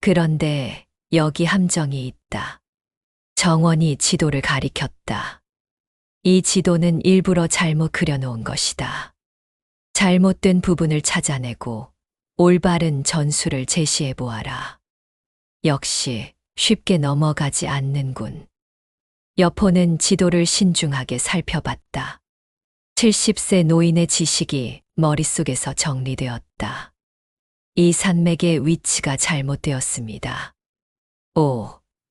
그런데 여기 함정이 있다. 정원이 지도를 가리켰다. 이 지도는 일부러 잘못 그려놓은 것이다. 잘못된 부분을 찾아내고 올바른 전술을 제시해보아라. 역시 쉽게 넘어가지 않는군. 여포는 지도를 신중하게 살펴봤다. 70세 노인의 지식이 머릿속에서 정리되었다. 이 산맥의 위치가 잘못되었습니다.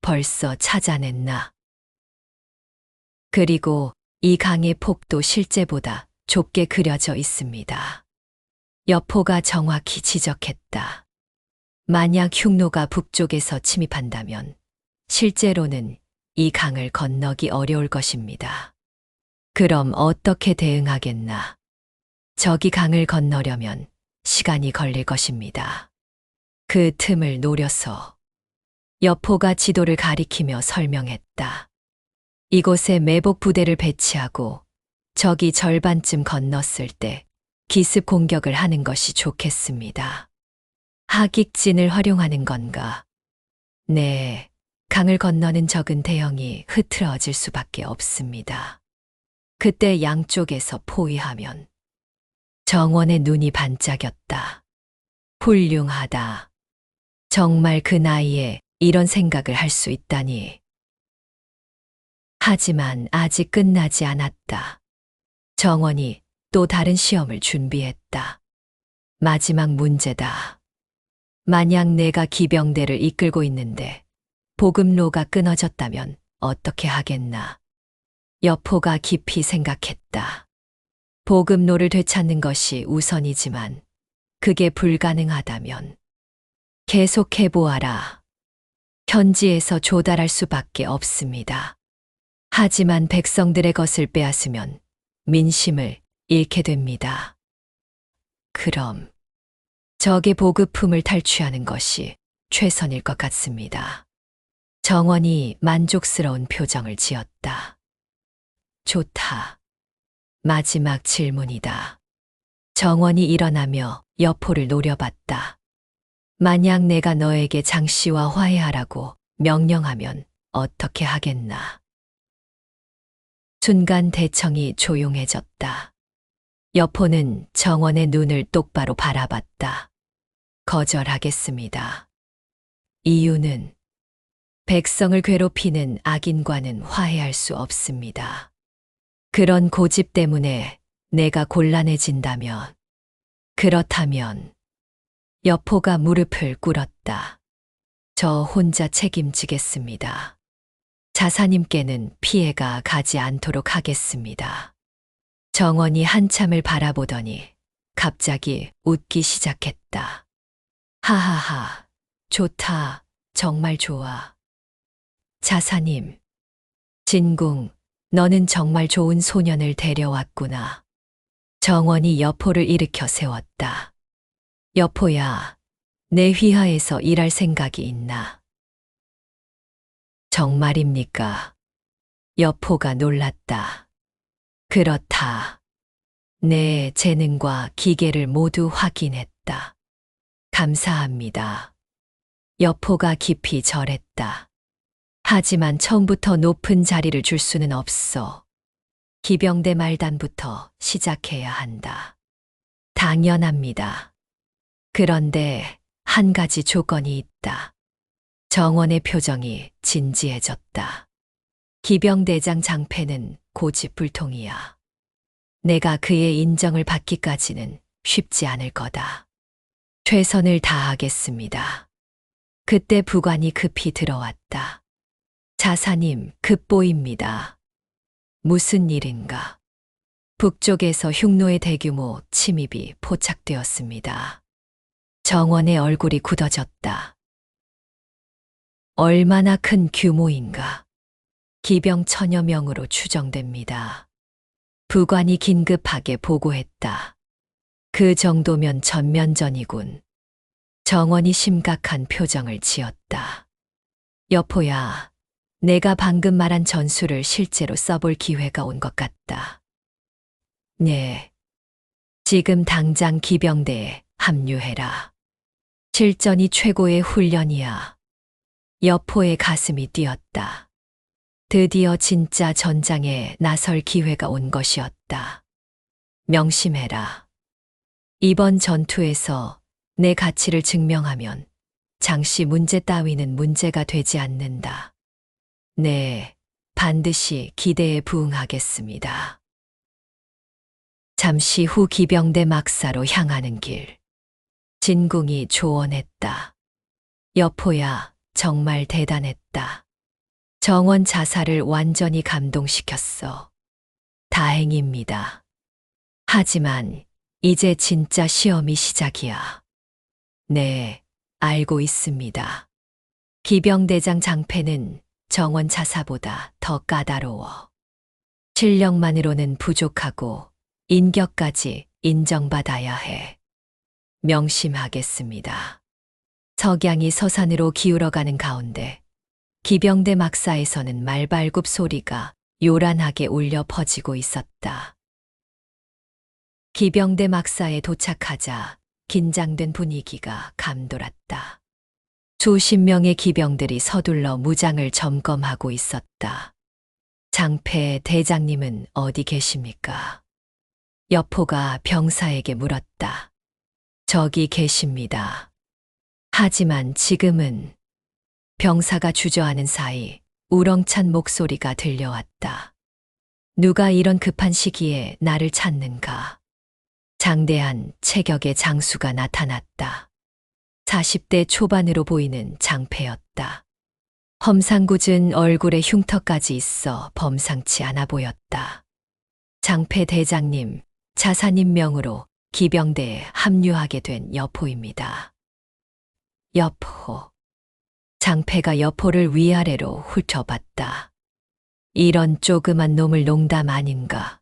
벌써 찾아냈나? 그리고 이 강의 폭도 실제보다 좁게 그려져 있습니다. 여포가 정확히 지적했다. 만약 흉노가 북쪽에서 침입한다면 실제로는 이 강을 건너기 어려울 것입니다. 그럼 어떻게 대응하겠나? 저기 강을 건너려면 시간이 걸릴 것입니다. 그 틈을 노려서 여포가 지도를 가리키며 설명했다. 이곳에 매복 부대를 배치하고 적이 절반쯤 건넜을 때 기습 공격을 하는 것이 좋겠습니다. 하객진을 활용하는 건가? 네, 강을 건너는 적은 대형이 흐트러질 수밖에 없습니다. 그때 양쪽에서 포위하면. 정원의 눈이 반짝였다. 훌륭하다. 정말 그 나이에 이런 생각을 할 수 있다니. 하지만 아직 끝나지 않았다. 정원이 또 다른 시험을 준비했다. 마지막 문제다. 만약 내가 기병대를 이끌고 있는데 보급로가 끊어졌다면 어떻게 하겠나? 여포가 깊이 생각했다. 보급로를 되찾는 것이 우선이지만 그게 불가능하다면 계속해보아라. 현지에서 조달할 수밖에 없습니다. 하지만 백성들의 것을 빼앗으면 민심을 잃게 됩니다. 그럼 적의 보급품을 탈취하는 것이 최선일 것 같습니다. 정원이 만족스러운 표정을 지었다. 좋다. 마지막 질문이다. 정원이 일어나며 여포를 노려봤다. 만약 내가 너에게 장씨와 화해하라고 명령하면 어떻게 하겠나? 순간 대청이 조용해졌다. 여포는 정원의 눈을 똑바로 바라봤다. 거절하겠습니다. 이유는 백성을 괴롭히는 악인과는 화해할 수 없습니다. 그런 고집 때문에 내가 곤란해진다면, 그렇다면 여포가 무릎을 꿇었다. 저 혼자 책임지겠습니다. 자사님께는 피해가 가지 않도록 하겠습니다. 정원이 한참을 바라보더니 갑자기 웃기 시작했다. 하하하, 좋다, 정말 좋아. 자사님, 진궁, 너는 정말 좋은 소년을 데려왔구나. 정원이 여포를 일으켜 세웠다. 여포야, 내 휘하에서 일할 생각이 있나? 정말입니까? 여포가 놀랐다. 그렇다. 내 재능과 기계를 모두 확인했다. 감사합니다. 여포가 깊이 절했다. 하지만 처음부터 높은 자리를 줄 수는 없어. 기병대 말단부터 시작해야 한다. 당연합니다. 그런데 한 가지 조건이 있다. 정원의 표정이 진지해졌다. 기병대장 장패는 고집불통이야. 내가 그의 인정을 받기까지는 쉽지 않을 거다. 최선을 다하겠습니다. 그때 부관이 급히 들어왔다. 자사님, 급보입니다. 무슨 일인가? 북쪽에서 흉노의 대규모 침입이 포착되었습니다. 정원의 얼굴이 굳어졌다. 얼마나 큰 규모인가? 기병 1000여 명으로 추정됩니다. 부관이 긴급하게 보고했다. 그 정도면 전면전이군. 정원이 심각한 표정을 지었다. 여포야, 내가 방금 말한 전술을 실제로 써볼 기회가 온 것 같다. 네. 지금 당장 기병대에 합류해라. 실전이 최고의 훈련이야. 여포의 가슴이 뛰었다. 드디어 진짜 전장에 나설 기회가 온 것이었다. 명심해라. 이번 전투에서 내 가치를 증명하면 장씨 문제 따위는 문제가 되지 않는다. 네, 반드시 기대에 부응하겠습니다. 잠시 후 기병대 막사로 향하는 길. 진궁이 조언했다. 여포야, 정말 대단했다. 정원 자사를 완전히 감동시켰어. 다행입니다. 하지만 이제 진짜 시험이 시작이야. 네, 알고 있습니다. 기병대장 장패는 정원 자사보다 더 까다로워. 실력만으로는 부족하고 인격까지 인정받아야 해. 명심하겠습니다. 석양이 서산으로 기울어가는 가운데 기병대 막사에서는 말발굽 소리가 요란하게 울려 퍼지고 있었다. 기병대 막사에 도착하자 긴장된 분위기가 감돌았다. 수십 명의 기병들이 서둘러 무장을 점검하고 있었다. 장패 대장님은 어디 계십니까? 여포가 병사에게 물었다. 저기 계십니다. 하지만 지금은 병사가 주저하는 사이 우렁찬 목소리가 들려왔다. 누가 이런 급한 시기에 나를 찾는가? 장대한 체격의 장수가 나타났다. 40대 초반으로 보이는 장패였다. 험상궂은 얼굴에 흉터까지 있어 범상치 않아 보였다. 장패 대장님, 자사님 명으로 기병대에 합류하게 된 여포입니다. 여포. 장패가 여포를 위아래로 훑어봤다. 이런 조그만 놈을 농담 아닌가.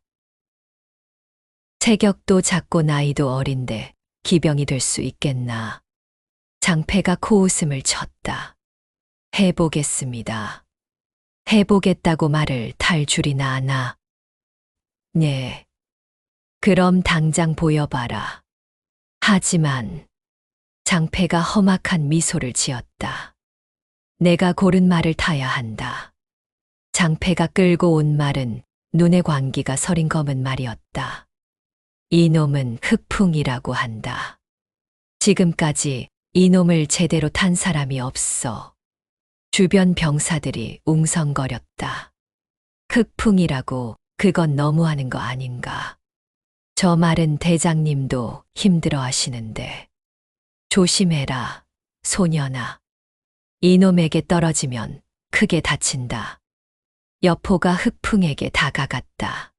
체격도 작고 나이도 어린데 기병이 될 수 있겠나. 장패가 코웃음을 쳤다. 해보겠습니다. 해보겠다고 말을 탈 줄이나 아나. 네. 그럼 당장 보여봐라. 하지만 장패가 험악한 미소를 지었다. 내가 고른 말을 타야 한다. 장패가 끌고 온 말은 눈의 광기가 서린 검은 말이었다. 이놈은 흑풍이라고 한다. 지금까지 이놈을 제대로 탄 사람이 없어. 주변 병사들이 웅성거렸다. 흑풍이라고 그건 너무하는 거 아닌가. 저 말은 대장님도 힘들어 하시는데. 조심해라, 소년아. 이놈에게 떨어지면 크게 다친다. 여포가 흑풍에게 다가갔다.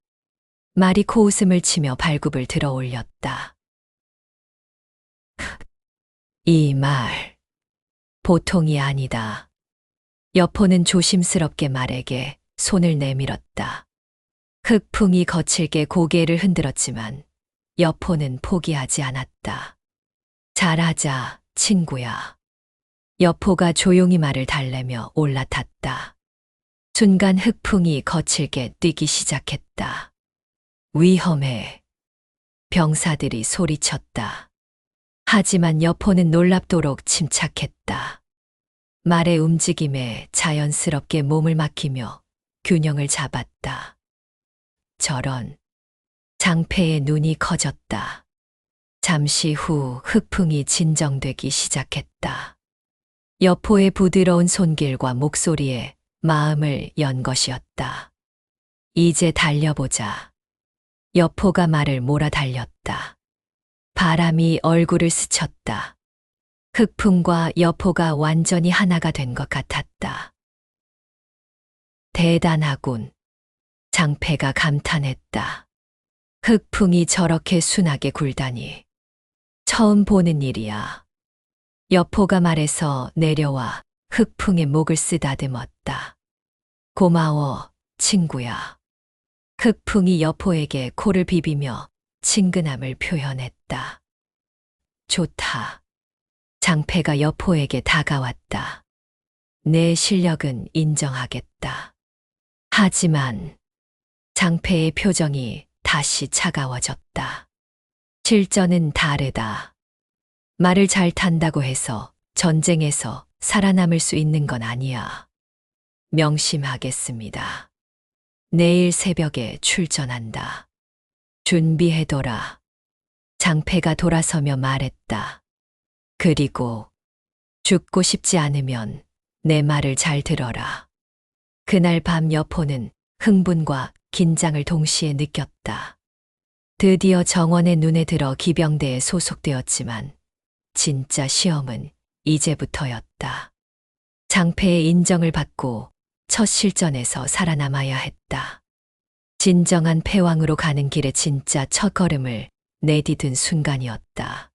말이 코웃음을 치며 발굽을 들어 올렸다. 이 말, 보통이 아니다. 여포는 조심스럽게 말에게 손을 내밀었다. 흑풍이 거칠게 고개를 흔들었지만 여포는 포기하지 않았다. 잘하자, 친구야. 여포가 조용히 말을 달래며 올라탔다. 순간 흑풍이 거칠게 뛰기 시작했다. 위험해. 병사들이 소리쳤다. 하지만 여포는 놀랍도록 침착했다. 말의 움직임에 자연스럽게 몸을 맡기며 균형을 잡았다. 저런. 장패의 눈이 커졌다. 잠시 후 흑풍이 진정되기 시작했다. 여포의 부드러운 손길과 목소리에 마음을 연 것이었다. 이제 달려보자. 여포가 말을 몰아달렸다. 바람이 얼굴을 스쳤다. 흑풍과 여포가 완전히 하나가 된 것 같았다. 대단하군. 장패가 감탄했다. 흑풍이 저렇게 순하게 굴다니. 처음 보는 일이야. 여포가 말해서 내려와 흑풍의 목을 쓰다듬었다. 고마워, 친구야. 흑풍이 여포에게 코를 비비며 친근함을 표현했다. 좋다. 장패가 여포에게 다가왔다. 내 실력은 인정하겠다. 하지만 장패의 표정이 다시 차가워졌다. 실전은 다르다. 말을 잘 탄다고 해서 전쟁에서 살아남을 수 있는 건 아니야. 명심하겠습니다. 내일 새벽에 출전한다. 준비해둬라. 장패가 돌아서며 말했다. 그리고 죽고 싶지 않으면 내 말을 잘 들어라. 그날 밤 여포는 흥분과 긴장을 동시에 느꼈다. 드디어 정원의 눈에 들어 기병대에 소속되었지만 진짜 시험은 이제부터였다. 장패의 인정을 받고 첫 실전에서 살아남아야 했다. 진정한 패왕으로 가는 길의 진짜 첫걸음을 내디딘 순간이었다.